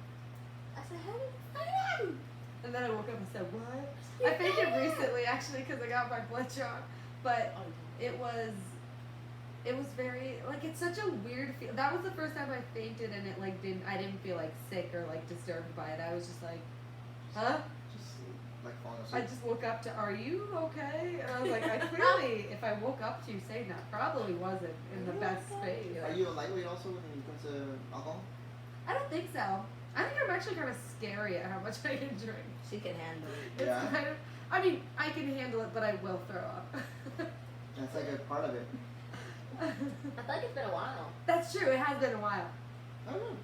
I said, how did you find him? And then I woke up and said, what? I fainted recently, actually, because I got my blood shock. But it was very, like, it's such a weird feel. That was the first time I fainted, and it, like, I didn't feel, like, sick or, like, disturbed by it. I was just like, huh? Just like falling I asleep. just woke up to, are you okay? And I was like, I clearly, if I woke up to you saying that, probably wasn't in the best space. Are you a lightweight also when it comes to alcohol? I don't think so. I think I'm actually kind of scary at how much I can drink. She can handle it. It's Yeah. kind of, I mean, I can handle it, but I will throw up. That's like a part of it. I feel like it's been a while. That's true. It has been a while. I don't know.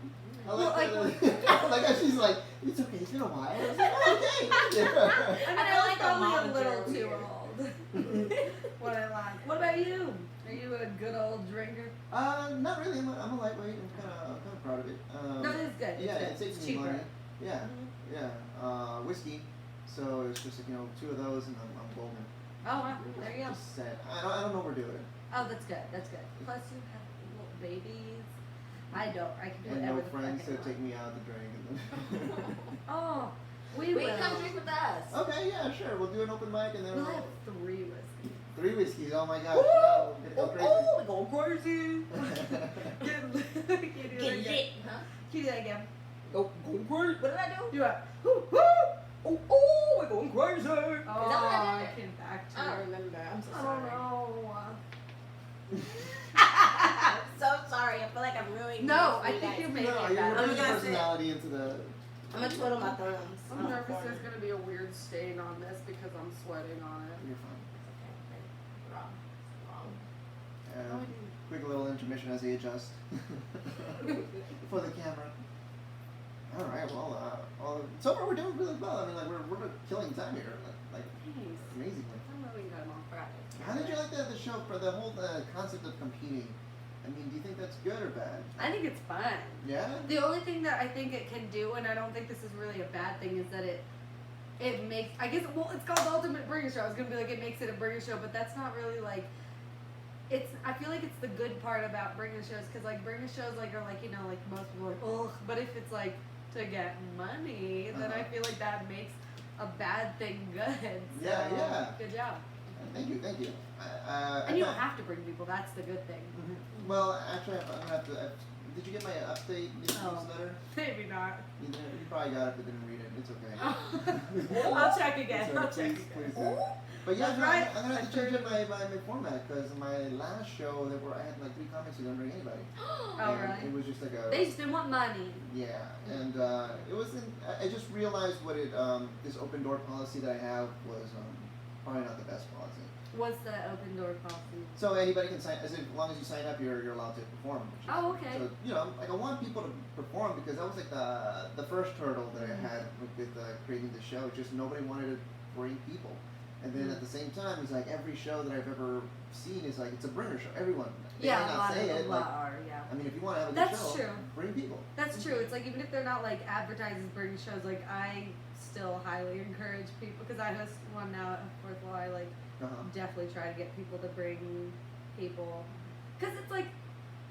I Well, like that. I like how she's like, it's okay, it's been a while. I was like, okay. I mean, I, feel was like a probably mom a little joke too here. old when I lied. What about you? Are you a good old drinker? Not really. I'm a lightweight. I'm kind of proud of it. No, it's good. Yeah, it's, it good. saves It's me cheaper. money. Yeah, Mhm. yeah. Whiskey. So it's just like, 2 of those and I'm golden. Oh wow, there you go. Just set. I don't overdo it. Oh, that's good. That's good. Plus, you have little babies. I don't. I can do And whatever no the friends fuck I to take want. me out to drink. And then Oh, we Wait, will. come drink with us. okay, yeah, sure. We'll do an open mic and then We'll we'll have 3 whiskeys. 3 whiskeys. Oh my gosh. Woo! No, we're gonna go crazy. Oh, we go crazy. Can you do that Get again? lit, huh? Can you do that again? Go crazy. What did I do? You are. Woo, woo! Oh, we're going crazy. Oh, Is that what I I did? came back to I don't it. remember. I'm so I sorry. don't know. I'm so sorry. I feel like I'm ruining No, this for I you think guys. you No, made it you're better. bringing gonna personality into the. I'm gonna twiddle my thumbs. I'm nervous there's going to be a weird stain on this because I'm sweating on it. You're fine. Wrong. Wrong. Quick little intermission as he adjusts for the camera. All right, well, so far we're doing really well. I mean, like we're killing time here, like Thanks. amazingly. I'm really good on Friday. How did you like the show for the whole concept of competing? I mean, do you think that's good or bad? I think it's fun. Yeah. The only thing that I think it can do, and I don't think this is really a bad thing, is that it makes, I guess, well, it's called the Ultimate Bringer Show. I was going to be like, it makes it a bringer show, but that's not really like, I feel like it's the good part about bringer shows, because like bringer shows like are like, like most people are like, ugh, but if it's like to get money, then I feel like that makes a bad thing good. So, Yeah. good job. Thank you. And you don't have to bring people, that's the good thing. Well, actually, I'm gonna have to. Did you get my update newsletter? Maybe not. You probably got it but didn't read it. It's okay. I'll check again. It's okay. Please do. But yeah, That's no, right. I'm gonna have to change up my format because my last show I had like 3 comics who didn't bring anybody. Oh, And really? it was just like a. They just didn't want money. Yeah, and it wasn't. I just realized what this open door policy that I have was probably not the best policy. What's the open door policy? So anybody can sign, as long as you sign up, you're allowed to perform. Which is, Oh, okay. So like I want people to perform because that was like the first hurdle that I had with creating the show. Just nobody wanted to bring people, and then at the same time, it's like every show that I've ever seen is like it's a bringer show. Everyone, they might not say it. Like, yeah. I mean, if you want to have a good That's show, true. bring people. That's true. It's like even if they're not like advertised as bringing shows, like I still highly encourage people because I host one now at Fourth Wall. I like definitely try to get people to bring people because it's like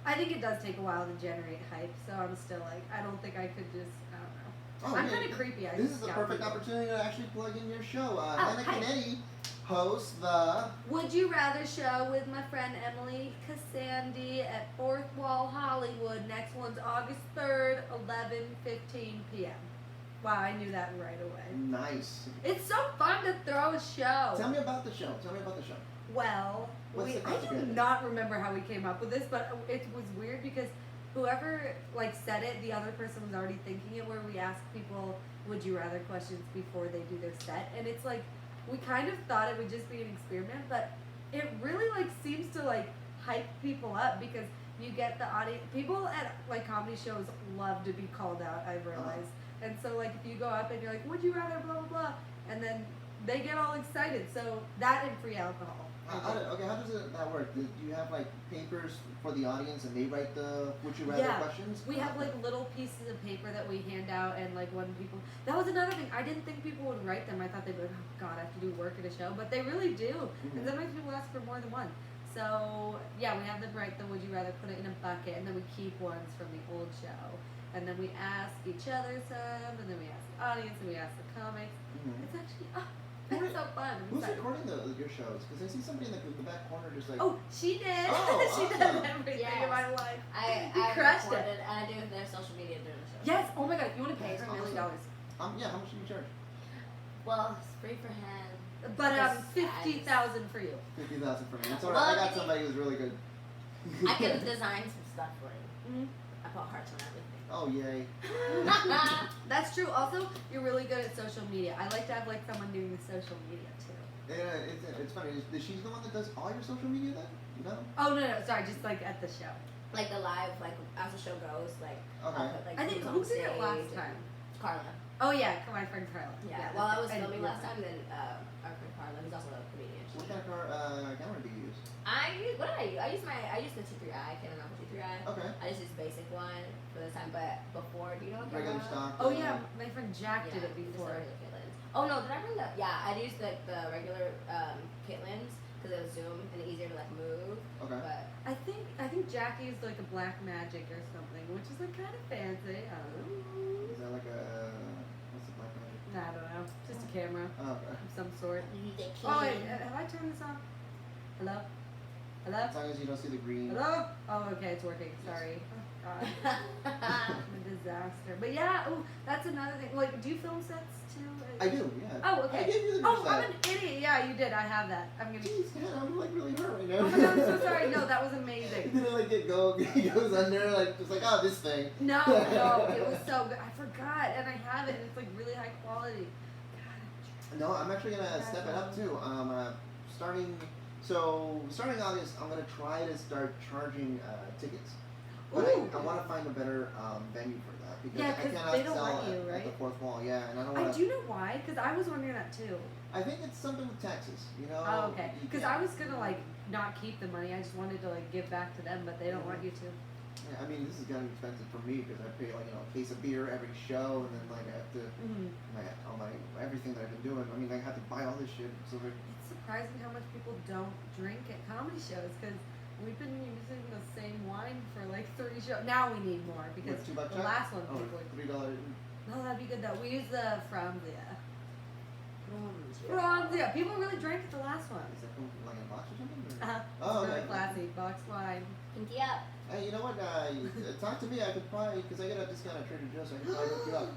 I think it does take a while to generate hype. So I'm still like I don't think I could just I don't know. Oh, I'm kind of creepy. This is a perfect opportunity to actually plug in your show. Hannah hi. Canetti hosts the Would You Rather show with my friend Emily Cassandi at Fourth Wall Hollywood. Next one's August 3rd, 11:15 p.m. Wow, I knew that right away. Nice. It's so fun to throw a show. Tell me about the show. Well, What's the I concept do of it? not remember how we came up with this, but it was weird because whoever like said it, the other person was already thinking it. Where we ask people, "Would you rather?" questions before they do their set, and it's like we kind of thought it would just be an experiment, but it really like seems to like hype people up because you get the audience. People at like comedy shows love to be called out. I've realized. And so, like, if you go up and you're like, would you rather, blah, blah, blah, and then they get all excited. So, that and free alcohol. How does that work? Do you have, like, papers for the audience and they write the would you rather questions? We have, like, little pieces of paper that we hand out, and, like, when people... That was another thing. I didn't think people would write them. I thought they'd be like, oh, God, I have to do work at a show. But they really do. And sometimes people ask for more than one. So, yeah, we have them write the would you rather, put it in a bucket, and then we keep ones from the old show. And then we ask each other some, and then we ask the audience, and we ask the comics. It's actually, it's so fun. Who's recording your shows? Because I see somebody in the back corner just like... Oh, she did. Oh, she awesome. did everything in my life. I crushed recorded, and I do their social media during the show. Yes. Oh my God. You want to pay That's her $1 million? Yeah, how much do you charge? Well, it's free for him. But 50,000 for you. 50,000 for me. It's alright. I got somebody who's really good. I could design some stuff for you. I put hearts on everything. Oh, yay. That's true. Also, you're really good at social media. I like to have like someone doing the social media too. Yeah, it's funny. She's the one that does all your social media then? No? Oh no, sorry, just like at the show. Like the live, like as the show goes, like Okay. I'll put, like, I think who's who on did it stage last and- time? Carla. Oh yeah, my friend Carla. Yeah. While I was filming yeah. last time, then our friend Carla, who's also a comedian. What kind of camera do you use? What did I use? I use the T3i, Canon T3i. Okay. I just use basic one for this time, but before, do you know what Regular camera? stock. Oh yeah, my friend Jack did it just the before. regular kit lens. Oh no, did I bring the? Yeah, I used the regular kit lens because it was zoom and easier to like move. Okay. But I think Jack used like a Black Magic or something, which is like kind of fancy. I don't know. Is that like a what's the black magic? I don't know. Just a camera Oh, okay. of some sort. you need a key. Oh wait, have I turned this on? Hello? Hello? As long as you don't see the green. Hello? Oh, okay, it's working. Sorry. Oh, God. I'm a disaster. But yeah, oh, that's another thing. Like, do you film sets too? I do, yeah. Oh, okay. I gave you the Oh, set. I'm an idiot. Yeah, you did. I have that. I'm gonna. Jeez, man, I'm like really hurt right now. Oh my God, I'm so sorry. No, that was amazing. Did it like it goes under like just like oh this thing? No, it was so good. I forgot, and I have it, and it's like really high quality. God, No, I'm actually gonna step it up too. Starting August, I'm gonna try to start charging tickets. But Ooh. I want to find a better venue for that because Yeah, I 'cause cannot they don't sell let you, at the right? fourth wall. Yeah, and I don't I want to. do know why, because I was wondering that too. I think it's something with taxes. You know. Oh, okay. you Because can't- I was gonna like not keep the money. I just wanted to like give back to them, but they don't want you to. Yeah, I mean, this is gonna be expensive for me because I pay like a case of beer every show, and then like I have to all my everything that I've been doing. I mean, I have to buy all this shit. So like, It's surprising how much people don't drink at comedy shows because we've been using the same wine for like 3 shows. Now we need more because $2 the check? last one Oh, people. $3. No, that'd be good though. We use the Franzia. Franzia. People really drank at the last one. Is that from like a box or something? Or? Uh-huh. Oh, It's really okay. classy. Box wine. Pinky up. Hey, you know what? Talk to me. I could probably, because I get a discount at Trader Joe's, so I could probably hook you up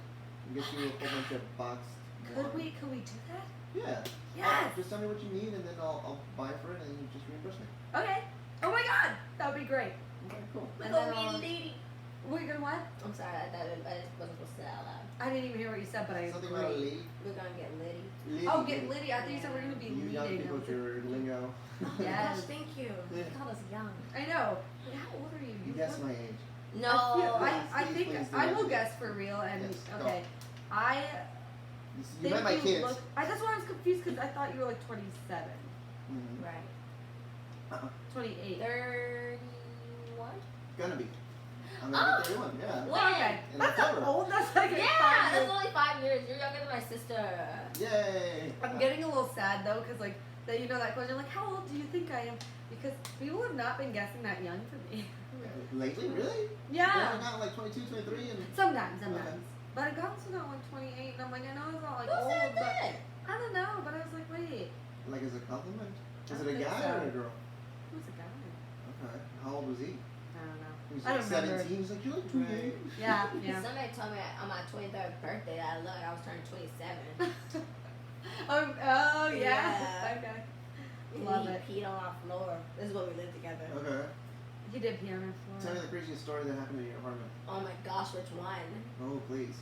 and get you a whole bunch of boxed. Could we do that? Yeah. Yes. Just tell me what you need, and then I'll buy for it, and you just reimburse me. Okay. Oh my God, that would be great. Okay, cool. And then we're gonna what? I'm sorry, I just wasn't supposed to say that out loud. I didn't even hear what you said, but I Something about a agree. lead. We're gonna get litty. Oh, get Liddy. I thought you said we're gonna be You young leading. people with your lingo. Oh my Yes. gosh, thank you. Yeah. You called us young. I know. Wait, how old are you? You guess my age. No. I Please, think please do I that. will guess for real. And Yes, go. okay, I You think met my you kids. look. That's why I was confused because I thought you were like 27, Mm-hmm. Right. 28. 31? Gonna be. I'm gonna be 31, yeah. When? Okay, In that's not October. old. That's like Yeah, 5 that's years. only 5 years. You're younger than my sister. Yay! I'm getting a little sad though because like that that question like how old do you think I am? Because people have not been guessing that young for me. Lately, really? Yeah. Not like 22, 23, and Sometimes. Okay. But I got to that like 28, and I'm like, I know it's not like Who old, said but that? I don't know. But I was like, wait, like as a compliment. I Is it a think guy so. or a girl? who's the guy? Okay. How old was he? I don't know. He was I like don't remember. 17. He's like, you look 28. Yeah, yeah. Somebody told me on my 23rd birthday that I looked like I was turning 27. Oh yeah. Yeah. Okay. And Love he it. peed on our floor. This is when we lived together. Okay. You did pee on her Tell me floor. the craziest story that happened in your apartment. Oh my gosh, which one? Oh, please.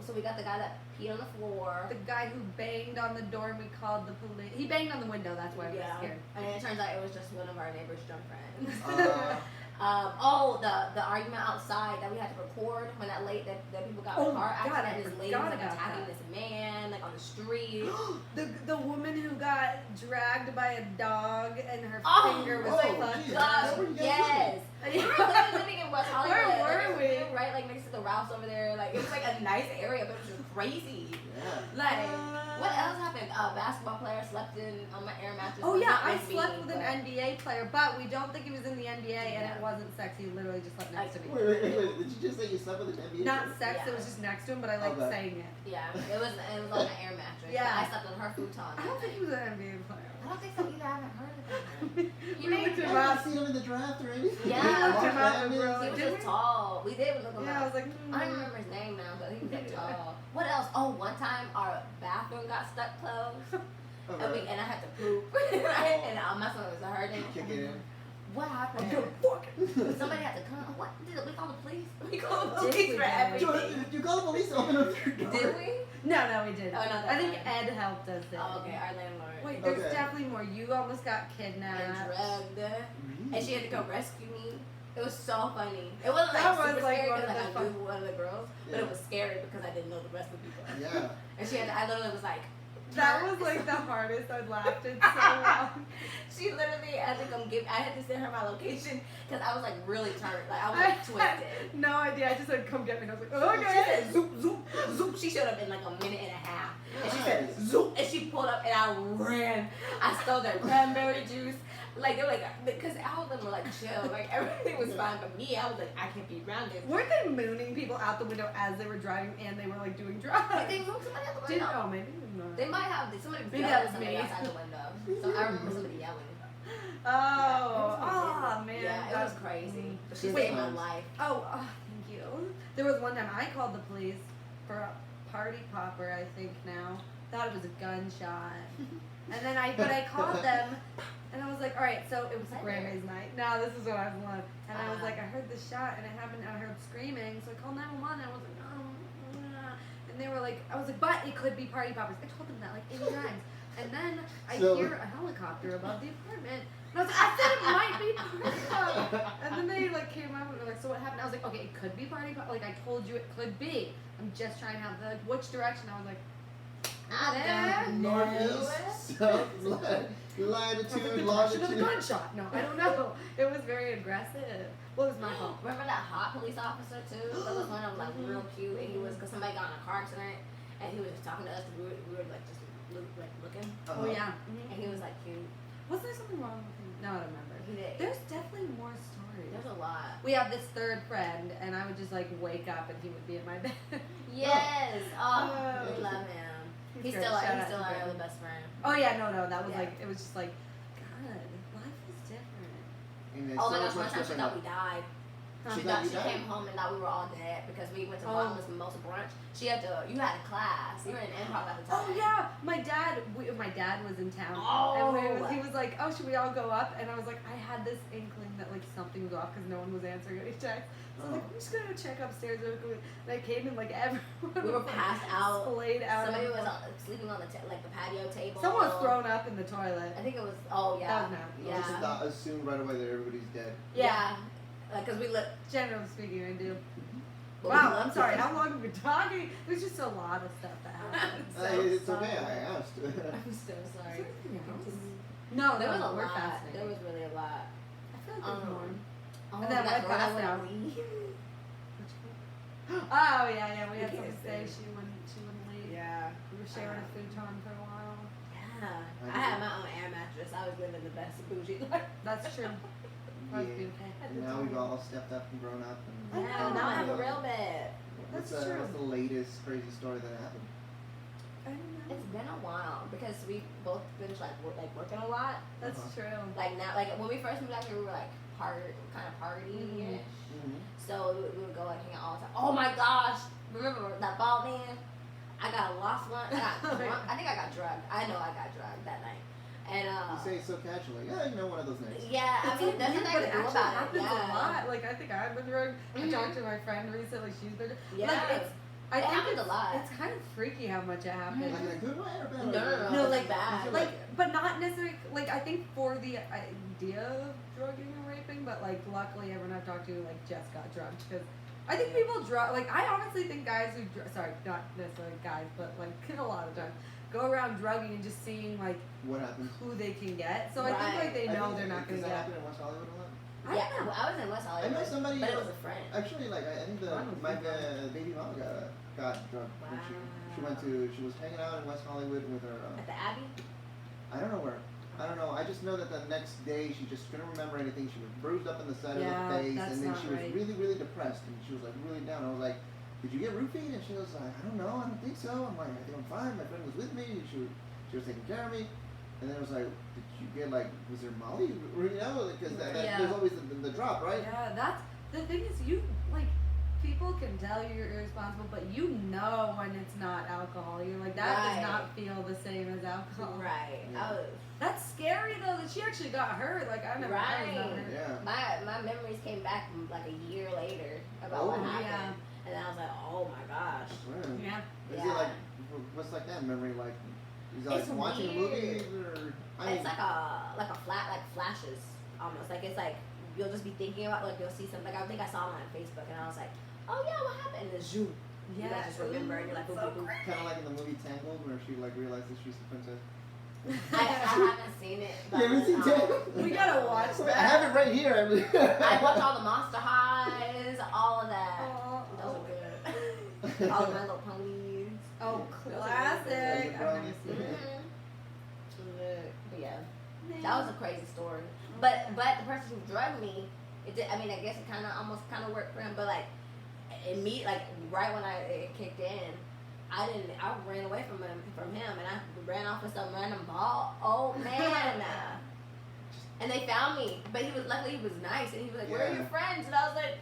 So we got the guy that peed on the floor. The guy who banged on the door and we called the police. He banged on the window. That's why I was scared. And it turns out it was just one of our neighbor's drunk friends. The argument outside that we had to record when that people got in Oh a car God, I accident. This lady was forgot like about attacking that. this man like on the street. the woman who got dragged by a dog and her Oh, finger was oh, fucked geez. Gosh, Where were you guys yes. We were literally living in West Hollywood. Where were we? Right, like next to the Ralphs over there. Like it was like a nice area, but it was just crazy. Yeah. Like what else happened? A basketball player slept on my air mattress. Oh yeah, Not I with me, slept with an but- NBA player, but we don't think he was in the NBA, and Yeah. it wasn't sex. He literally just slept next to me. Wait. Did you just say you slept with an NBA? Not player? sex. Yeah. It was just next to him, but I like Okay. saying it. Yeah, it was on an air mattress. Yeah. But I slept on her futon. I don't think he was an NBA player. I don't think so either. I haven't heard of him. We looked I him haven't up. seen him in the draft or anything. Yeah. We looked him up, Yeah, bro. He was Did just we? tall. We did look him Yeah, I was up. like, I don't remember his name now, but he was that tall. What else? Oh, one time our bathroom got stuck closed, Okay. and I had to poop, and my stomach was hurting. Kick it in. What happened? Somebody had to come. What? Did we call the police? We called the Did police we for do? everything. You call the police to open up your door. Did we? No, we didn't. Oh, no, I think that's Ed helped us. Then. Oh, okay, our landlord. Wait, there's Okay. definitely more. You almost got And kidnapped. drugged. Really? And she had to come rescue me. It was so funny. It wasn't like That was, super like, scary one of because the like, I knew one of the girls, but Yeah. it was scary because I didn't know the rest of the people. Yeah. And I literally was like, That was like the hardest I'd laughed in so long. she literally had to come I had to send her my location because I was like really turned. Like I was like twisted. No idea. I just said, come get me. And I was like, She okay. said zoop, zoop, zoop. She showed up in like a minute and a half. And she said Nice. zoop. And she pulled up and I ran. I stole their cranberry juice. Like they were like, because all of them were like chill. Like everything was fine. But me, I was like, I can't be around this. Weren't they mooning people out the window as they were driving and they were like doing drugs? Like, they moved somebody out the Didn't, window. oh, maybe not. They might have. Somebody was Maybe yelling that at was somebody me. outside the window. So I remember somebody yelling. Oh, man. Yeah, it that was crazy. But she Good saved my times. life. Oh, thank you. There was one time I called the police for a party popper, I think now. Thought it was a gunshot. And then I called them and I was like, all right, so it was Grammy's night. No, this is what I was. And I was like, I heard the shot and it happened, I heard screaming. So I called 911 and I was like, and they were like, I was like, but it could be party poppers. I told them that like 80 times. And then I So- hear a helicopter above the apartment. And I was like, I said it might be party pop. And then they like came up and were like, so what happened? I was like, okay, it could be party pop. Like I told you it could be. I'm just trying to have the, like, which direction? I was like, I don't know. Northeast, south, latitude, direction of the longitude. gunshot. No, I don't know. It was very aggressive. Well, it was my fault. Remember that hot police officer too? That was one of them, like real cute, and he was because somebody got in a car accident, and he was just talking to us. And we were like just looking, Oh yeah. and he was like cute. Was there something wrong with him? No, I don't remember. He did. There's definitely more stories. There's a lot. We have this third friend, and I would just like wake up, and he would be in my bed. Yes. Oh, Oh. we love him. He's great. still Shout out our to Brandon. other best friend. Oh yeah, no, that was Yeah. like it was just like, God, life is different. And And it's Oh my so gosh, one much time she different. thought we died. She She thought you she died? came home and thought we were all dead because we went to bottomless mimosa brunch. You had a class. You were in improv at the time. Oh yeah, my dad was in town, Oh. and he was like, "Oh, should we all go up?" And I was like, I had this inkling that like something was off because no one was answering any texts. So I was like, I'm just gonna go check upstairs real quick. And I came in like everyone. We were was, passed like, out. splayed out. Somebody on the was floor. sleeping on the the patio table. Someone was thrown up in the toilet. I think it was. Oh yeah. That was not. You just assume right away that everybody's dead. Yeah. Because we look. Generally speaking, I do. But Wow, we I'm looked- sorry. How long have we been talking? There's just a lot of stuff that happened. It's okay. I asked. I'm so sorry. No, There was a we're lot. fascinating. There was really a lot. I feel like there's more. Oh, And then that I girl that passed wouldn't out. leave. Oh yeah, we had You something can't to say. say. She wouldn't leave. Yeah. We were sharing a futon for a while. Yeah. I had my own air mattress. I was living the best bougie life. That's true. That was Yeah. beautiful. And now we've all stepped up and grown up. And Yeah, now I have a real bed. What's, That's true. what's the latest crazy story that happened? I don't know. It's been a while because we both been working a lot. That's true. Like now, like when we first moved out here, we were like kind of partying. Mm-hmm. So we would go like hang out all the time. Oh my gosh! Remember that ball man? I got lost one. I got drunk. I think I got drugged. I know I got drugged that night. And You say it so casually. Yeah, you know, one of those nights. yeah, I It's mean, so there's weird, nothing I but can it do actually about it. happens Yeah. a lot. Like I think I've been drugged. I talked to my friend recently. She's been. Yeah. Like I It think happens a lot. It's kind of freaky how much it happens. Like in a good way or bad way? No, No, it's like bad. like, but not necessarily. Like I think for the idea of drugging and raping, but like luckily everyone I've talked to like just got drugged because I think people drug. Like I honestly think guys who sorry, not necessarily guys, but like a lot of times go around drugging and just seeing like What happened? who they can get. So I think like they know they're not Does gonna that get. happen in West Hollywood a lot? Yeah, well, I was in West I Hollywood. know somebody. But it was a friend. Actually, like I think my baby mama got drugged. When she went to she was hanging out in West Hollywood with her. At the Abbey? I don't know where. I don't know. I just know that the next day she just couldn't remember anything. She was bruised up in the side of Yeah, her face, that's and then not she was right. really, really depressed, and she was like really down. I was like, "Did you get roofied?" And she was like, "I don't know. I don't think so." I'm like, "I think I'm fine. My friend was with me. She was taking care of me." And then it was like, "Did you get like? Was there Molly? You know, because Yeah. there's always the drop, right?" Yeah, that's the thing is you like people can tell you're irresponsible, but you know when it's not alcohol. You're like that Right. does not feel the same as alcohol. Right. Yeah. I was, That's scary though that she actually got hurt. Like I never I was not Right. hurt. Yeah. my memories came back like a year later about what Oh. happened. Yeah. And then I was like, oh my gosh. Man. Yeah. Is Yeah. it like what's like that memory like? Is it like It's watching weird. movies or? It's like a flashes almost. Like it's like you'll just be thinking about like you'll see something. Like I think I saw it on Facebook and I was like, oh yeah, what happened? And zoom. You Yeah. guys just remember and you're like, boop, boop, boop. Kind of like in the movie Tangled, where she like realizes she's the princess. I haven't seen it. But, You haven't seen Tangled? We gotta watch I that. have it right here. I watched all the Monster Highs, all of that. Oh, Those are good. All of My Little Ponies. oh, Those are classic. good. I've never seen it. Mm-hmm. But yeah, that was a crazy story. But the person who drugged me, it did, I mean, I guess it almost worked for him. But like, right when it kicked in, I ran away from him, and I ran off with some random ball. Oh man. And they found me, but luckily he was nice, and he was like, "Where are your friends?" And I was like,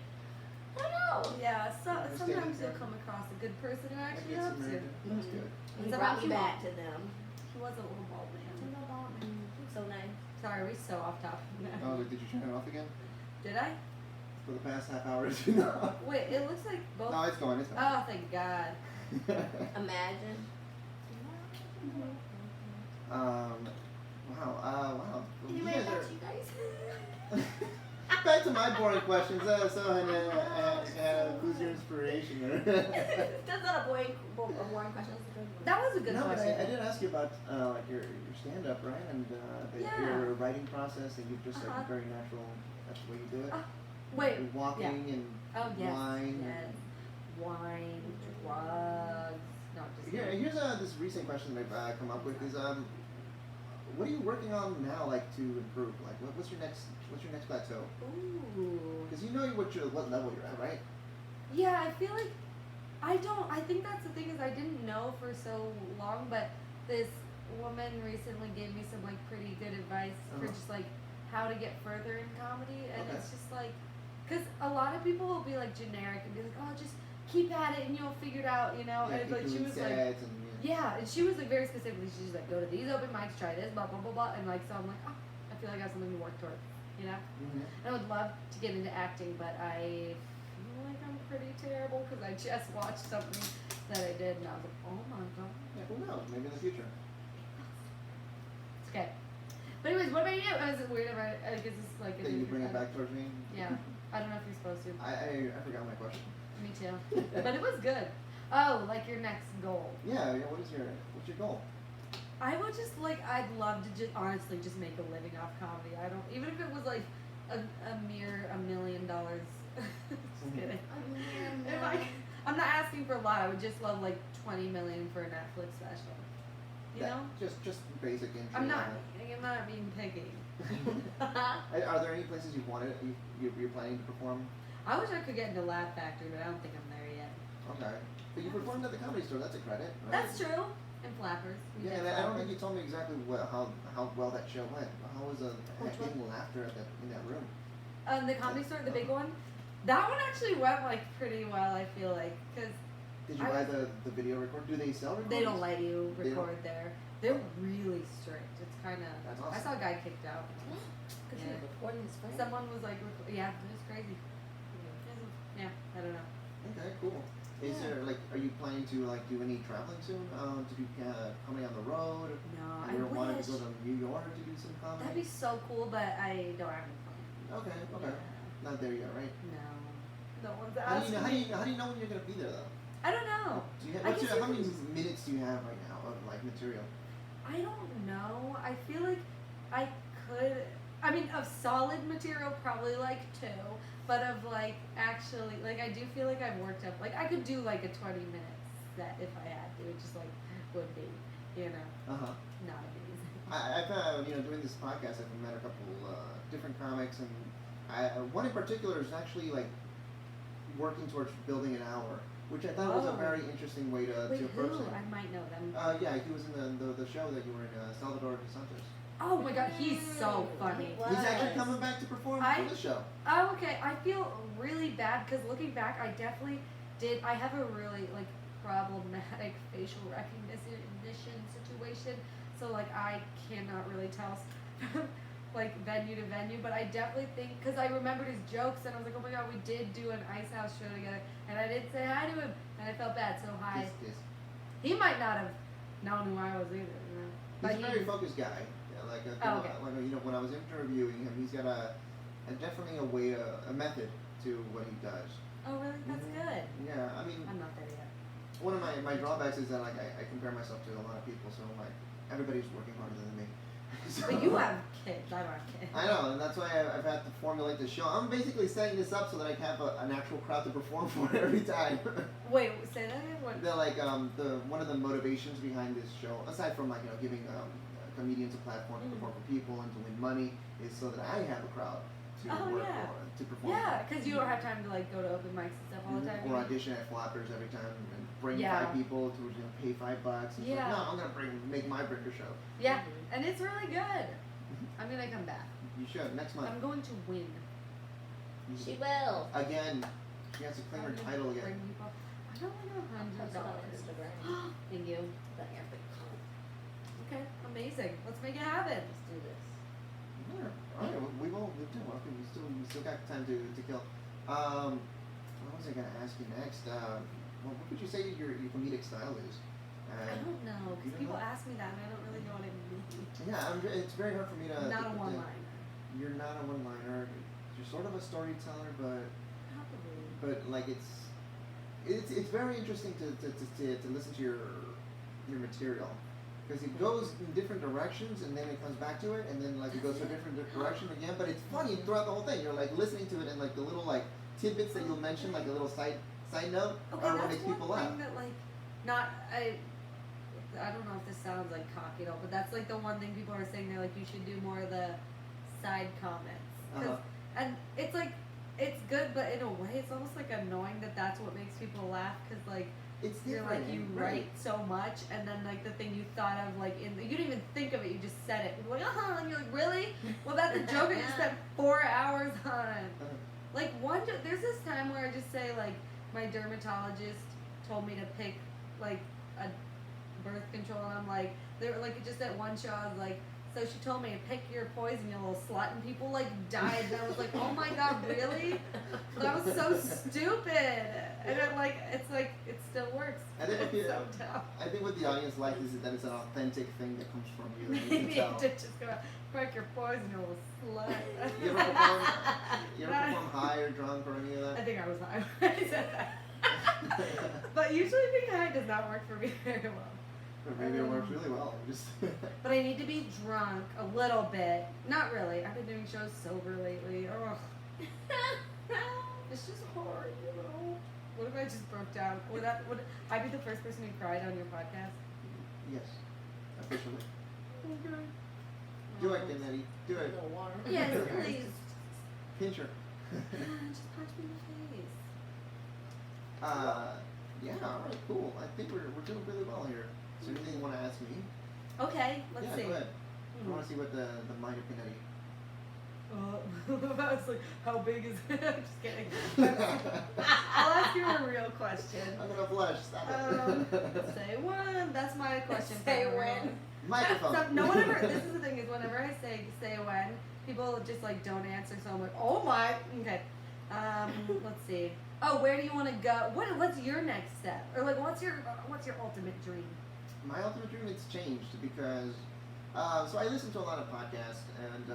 "I don't know." Yeah, Understand sometimes it, you'll yeah. come across a good person who I actually get some helps you. American. That's good. He So brought much me you back want. to them. He was a little bald man. So nice. Sorry, we're so off topic now. Oh, did you turn it off again? Did I? For the past half hour, did you know? Wait, it looks like both. No, it's going. It's going. Oh, thank God. Imagine. Wow. Wow. You Anyway, guys back are- to you guys. Back to my boring questions. Who's your inspiration? That's not a boring question. That's a good one. That was a good No, but question. I did ask you about like your stand up, right? And Yeah. your writing process, and you just Uh-huh. like very natural. That's the way you do it. Wait. You're walking and Oh yes. wine. Yes. Wine, drugs. No, just Here's this recent question that I've come up with is what are you working on now, like to improve? Like what's your next plateau? Ooh. Because you know what level you're at, right? Yeah, I feel like I think that's the thing is I didn't know for so long, but this woman recently gave me some like pretty good advice for Uh-huh. just like how to get further in comedy, and Okay. it's just like, because a lot of people will be like generic and be like, oh, just keep at it and you'll figure it out, you know. Yeah, And like she was like, and, yeah, and she was like very specifically, she's like, go to these open mics, try this, blah blah blah blah, and like so I'm like, oh, I feel like I have something to work towards, you know. Mhm. And I would love to get into acting, but I feel like I'm pretty terrible because I just watched something that I did and I was like, oh my god. Yeah, who knows? Maybe in the future. It's okay. But anyways, what about you? Is it weird if I guess it's like That you bring it back towards me. Yeah. I don't know if you're supposed to. I forgot my question. Me too. But it was good. Oh, like your next goal. Yeah. What's your goal? I would just like, I'd love to just honestly just make a living off comedy. I don't, even if it was like a mere $1 million. Just kidding. If I'm not asking for a lot. I would just love like 20 million for a Netflix special. You know? Just basic entry. I'm not being picky. Are there any places you've wanted you're planning to perform? I wish I could get into Laugh Factory, but I don't think I'm there yet. Okay. But you performed at the Comedy Store. That's a credit, right? That's true. And Flappers. We Yeah, did and I don't Flappers. think you told me exactly how well that show went. How was Which getting laughter in that room? The Comedy Store, the big one. That one actually went like pretty well. I feel like because Did you buy the video record? Do they sell recordings? they don't let you They don't- record there. They're really strict. It's kind of. That's I awesome. saw a guy kicked out. Because Yeah. you're recording this phone. Someone was like, yeah, it was crazy. Yeah, I don't know. Okay, cool. Is Yeah. there are you planning to do any traveling soon? To do comedy on the road? No, I You ever wanted wish. to go to New York to do some comedy? That'd be so cool, but I don't have any plans. Okay. Yeah. Not there yet, right? No. No one's How do asking you know? me. How do you know when you're gonna be there though? I don't know. Do you have, I guess how many you can- minutes do you have right now of material? I don't know. I feel like I could. I mean, of solid material, probably like 2. But of like actually, like I do feel like I've worked up. Like I could do like a 20-minute set if I had to. It just like would be, you know, not amazing. I've doing this podcast, I've met a couple different comics, and one in particular is actually like working towards building an hour, which I thought was a Oh. very interesting way to Wait, approach who? it. I might know them. Yeah, he was in the show that you were in, Salvador de Santos. Oh my god, he's so funny. What? He's actually coming back to perform for the show. Oh, okay. I feel really bad because looking back, I definitely did. I have a really like problematic facial recognition situation. So like I cannot really tell like venue to venue, but I definitely think because I remembered his jokes and I was like, oh my god, we did do an Ice House show together, and I didn't say hi to him, and I felt bad. So hi. He's He might not have known who I was either. You know? But a very focused guy. Yeah, Oh, okay. when I was interviewing him, he's got definitely a method to what he does. Oh really? That's Mhm. good. Yeah, I mean, I'm not there yet. one of my drawbacks is that like I compare myself to a lot of people, so like everybody's working harder than me. So, But you have kids. I don't have kids. I know, and that's why I've had to formulate this show. I'm basically setting this up so that I can have an actual crowd to perform for every time. Wait, say that again. What? They're like one of the motivations behind this show, aside from giving comedians a platform to perform for people and to win money, is so that I have a crowd to Oh, work yeah. for, to perform. Yeah, for. because you don't have time to like go to open mics and stuff all the time. Or audition at Flappers every time and bring Yeah. 5 people to pay $5. And it's Yeah. like, no, I'm gonna make my bigger show. Yeah, and it's really good. I'm gonna come back. You should next month. I'm going to win. She will. Again, she has to claim her I'm gonna title bring again. people. I don't like Post it on $100. Instagram. Thank you. But here, Okay, amazing. Let's make it happen. let's do this. Yeah. All right, we will. We do. Okay, we still got time to kill. What was I gonna ask you next? What would you say your comedic style is? I don't know, you because don't people know? ask me that and I don't really know what it means. Yeah, it's very hard for me to. Not to a put one-liner. You're not a one-liner. You're sort of a storyteller, but like it's very interesting to listen to your material. Because it goes in different directions and then it comes back to it and then like it goes to a different direction again. But it's funny throughout the whole thing. You're like listening to it and like the little like tidbits that you'll mention, like a little side note, Okay, are what that's makes one people laugh. thing that like, I don't know if this sounds like cocky at all, but that's like the one thing people are saying. They're like, you should do more of the side comments. 'Cause- Uh-huh. And it's like, it's good, but in a way, it's almost like annoying that that's what makes people laugh. Because like, It's You're different. like, you right. write so much, and then like the thing you thought of, like you didn't even think of it, you just said it. You're like, and you're like, really? Well, that's a joke I just spent 4 hours on. Like there's this time where I just say like, my dermatologist told me to pick like a birth control, and I'm like, they were like, just at one show I was like, so she told me to pick your poison, you little slut, and people like died, and I was like, oh my god, really? That was so stupid. And then like, it's like, it still works. I think It's so dumb. I think what the audience likes is that it's an authentic thing that comes from you. And you Maybe can it tell. did just go, pick your poison, you little slut. You ever perform high or drunk or any of I that? think I was high when I said that. But usually being high does not work for me very well. Or maybe it works really well. Just But I need to be drunk a little bit. Not really. I've been doing shows sober lately. Ugh. It's just hard, you know. What if I just broke down? Would I be the first person who cried on your podcast? yes, officially. Okay. Do it, Canetti. Do A it. little water. Yes, please. Pinch her. Just punch me in the face. Yeah, alright, cool. I think we're doing really well here. Is there anything you want to ask me? Okay, let's yeah, see. go ahead. I want to see what the mind of Canetti. I was like, how big is it? I'm just kidding. I'll ask you a real question. I'm gonna blush. Stop it. Say when. That's my question. Say for when. everyone. Microphone. So, no one ever. This is the thing is whenever I say when, people just like don't answer. So I'm like, oh my. Okay. Let's see. Oh, where do you want to go? What's your next step? Or like, what's your ultimate dream? My ultimate dream, it's changed because, so I listen to a lot of podcasts, and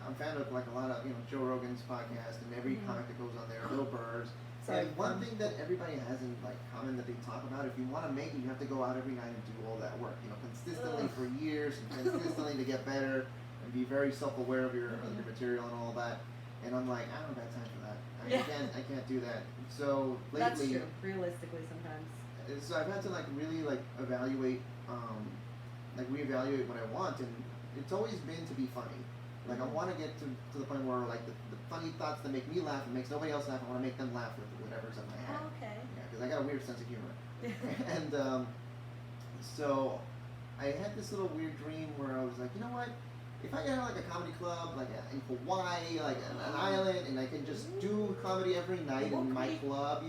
I'm a fan of like a lot of, Joe Rogan's podcast, and every comic that goes on there, Bill Burr's. Sorry. And one thing that everybody has in like common that they talk about, if you want to make it, you have to go out every night and do all that work, consistently for years, and consistently to get better, and be very self-aware of your material and all that. And I'm like, I don't have time for that. I can't do that. So lately, That's true. Realistically, sometimes. so I've had to like really like evaluate, reevaluate what I want, and it's always been to be funny. Like I want to get to the point where like the funny thoughts that make me laugh and makes nobody else laugh, I want to make them laugh with whatever's in my head. Oh, okay. Yeah, because I got a weird sense of humor. And so I had this little weird dream where I was like, you know what? If I could have like a comedy club, like in Hawaii, like an island, and I can just do comedy every night in my club,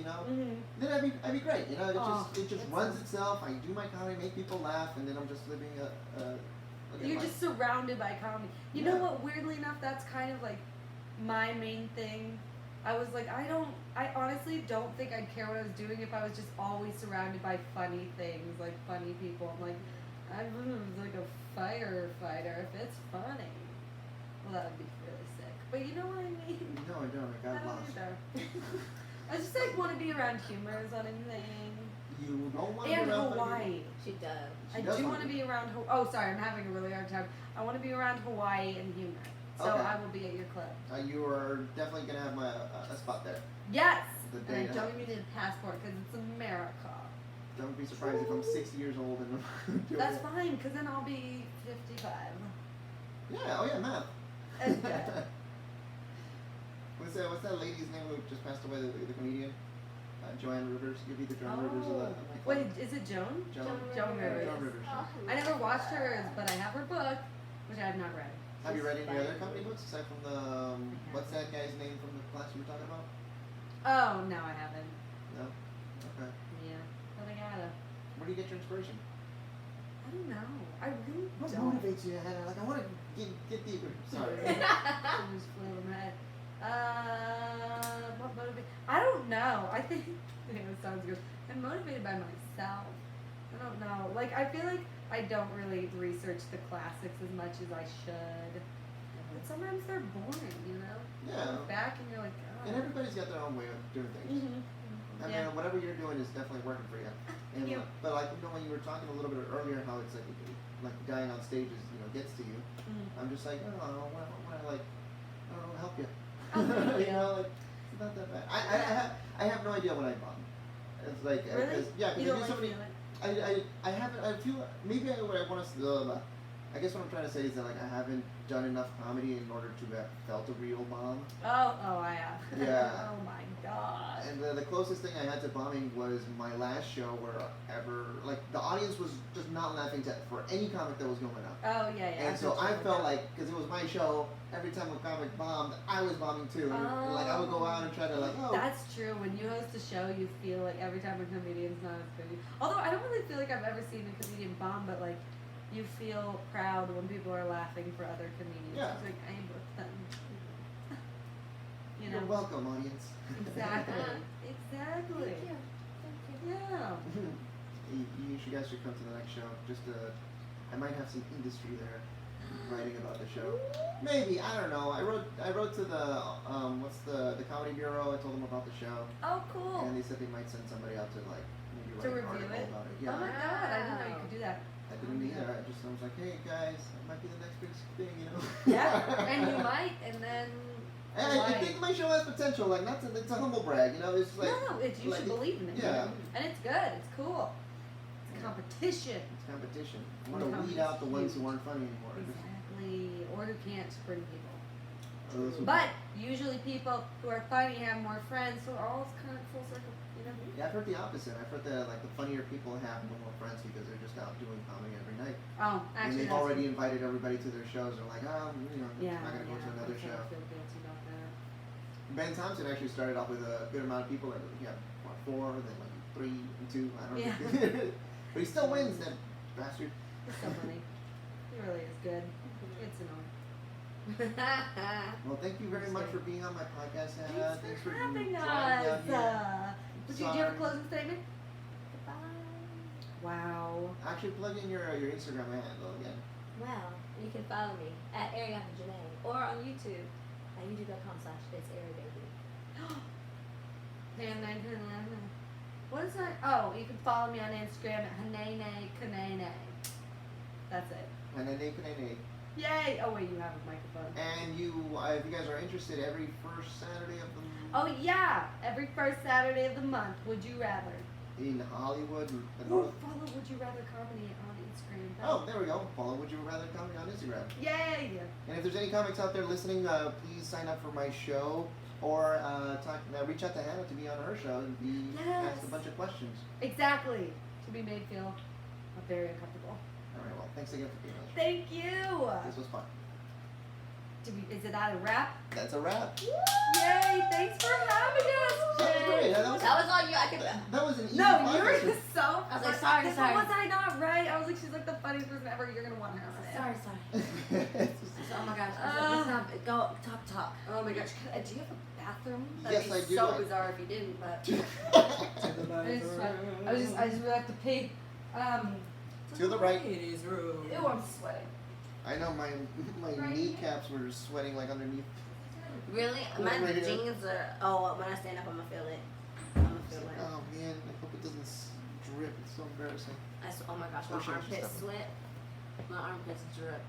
then I'd be great. It just runs itself. I do my comedy, make people laugh, and then I'm just living You're just surrounded by comedy. You know what? Weirdly enough, that's kind of like my main thing. I was like, I honestly don't think I'd care what I was doing if I was just always surrounded by funny things, like funny people. I'm like, I was like a firefighter if it's funny. Well, that would be really sick. But you know what I mean? No, I don't. I got lost. Either. I just like want to be around humors on anything. You don't want to And be around Hawaii. She does. I do want to be around Hawaii. Oh, sorry, I'm having a really hard time. I want to be around Hawaii and humor. So Okay. I will be at your club. You are definitely gonna have a spot there. Yes! The And day I that don't happens. even need a passport because it's America. Don't be surprised if I'm 60 years old and I'm doing That's it. fine because then I'll be 55. Yeah. Oh yeah, math. And dead. What's that lady's name who just passed away? The comedian, Joanne Rivers. You'd be the Joan Rivers of the. Wait, is it Joan? Joan Rivers. Joan Rivers. I never watched hers, but I have her book, which I have not read. Have you read any other comedy books aside from the what's that guy's name from the class you were talking about? Oh, no, I haven't. No. Okay. Yeah, but I gotta. Where do you get your inspiration? I don't know. I really What don't. motivates you, Hannah? Like I want to get deeper. Sorry. Just flew in my head. What motivates? I don't know. I think it sounds good. I'm motivated by myself. I don't know. Like I feel like I don't really research the classics as much as I should. But sometimes they're boring, you know. Yeah. You look back and you're like, oh. And everybody's got their own way of doing things. I mean, whatever you're doing is definitely working for you. And you. but like when you were talking a little bit earlier, how it's like dying on stage is gets to you. I'm just like, no, I don't know, help you. Oh, thank you. Like it's not that bad. I have no idea what I'm on. It's like Really? yeah, You because don't I do so like many. feeling? I haven't. I feel maybe what I want to. I guess what I'm trying to say is that like I haven't done enough comedy in order to have felt a real bomb. Oh, I have. Yeah. Oh my god. And the closest thing I had to bombing was my last show where like the audience was just not laughing for any comic that was going up. Oh yeah. And so I felt like, because it was my show, every time a comic bombed, I was bombing too. And like I would go out and try to like, oh. That's true. When you host a show, you feel like every time a comedian's not as good. Although I don't really feel like I've ever seen a comedian bomb, but like you feel proud when people are laughing for other comedians. Yeah. It's like I booked them. You know. You're welcome, audience. Exactly. Exactly. Thank you. Yeah. You guys should come to the next show. I might have some industry there writing about the show. Maybe, I don't know. I wrote to the the Comedy Bureau. I told them about the show. Oh, cool. And they said they might send somebody out to like maybe To write an review article it? about it. Oh Yeah. my god, I didn't know you could do that. I didn't either. I was like, hey guys, that might be the next big thing, you know? Yeah, and you might, and then. And I think my show has potential. Like, it's a humble brag, you know? It's like No, you should believe in it. Yeah. And it's good. It's cool. It's competition. It's competition. I want to weed out the ones who aren't funny anymore. Exactly. Or who can't bring people. Those who- But usually people who are funny have more friends, so it all is kind of full circle. You know? Yeah, I've heard the opposite. I've heard that like the funnier people have no more friends because they're just out doing comedy every night. Oh, And actually, they've already invited everybody to their shows. They're like, you know, yeah, I'm not gonna go to another I show. feel guilty about that. Ben Thompson actually started off with a good amount of people. Like, he had what, 4, then like 3 and 2. I don't know. But he still wins, that bastard. It's so funny. He really is good. It's annoying. Well, thank you very much for being on my podcast, Hannah. Thanks for driving having out us. here. Did you have a closing statement? Goodbye. Wow. Actually, plug in your Instagram handle again. Well, you can follow me at Arianna Janae or on YouTube at youtube.com/itsAirBaby. What is that? Oh, you can follow me on Instagram at Hanene. That's it. Hanene. Yay! Oh wait, you have a microphone. And you, if you guys are interested, every first Saturday of the month Oh yeah, every first Saturday of the month. Would you rather? in Hollywood, the Ooh, North. follow Would You Rather Comedy on Instagram. Oh, there we go. Follow Would You Rather Comedy on Instagram. Yay! And if there's any comics out there listening, please sign up for my show or reach out to Hannah to be on her show and be asked a bunch of questions. Exactly. To be made feel very uncomfortable. All right. Well, thanks again for being on the show. Thank you. This was fun. Is it not a wrap? That's a wrap. Yay! Thanks for having us. That was great. That was all you. I could. That was an easy No, you were podcast. so. I was like, sorry. Was I not right? I was like, she's like the funniest person ever. You're gonna want her on it. Sorry. Oh my goch. Let's not go talk. Oh my gosh. Do you have a bathroom? Yes, That'd I be do. so bizarre if you didn't, but I just really have to pee. To the right. Ladies' room. Ew, I'm sweating. I know my Right. kneecaps were sweating like underneath. Really? My Right here. jeans are. Oh, when I stand up, I'm gonna feel it. I'm gonna It's feel like, it. oh man, I hope it doesn't drip. It's so embarrassing. Oh my gosh, my Oh, shit, armpits stop. sweat. My armpits drip.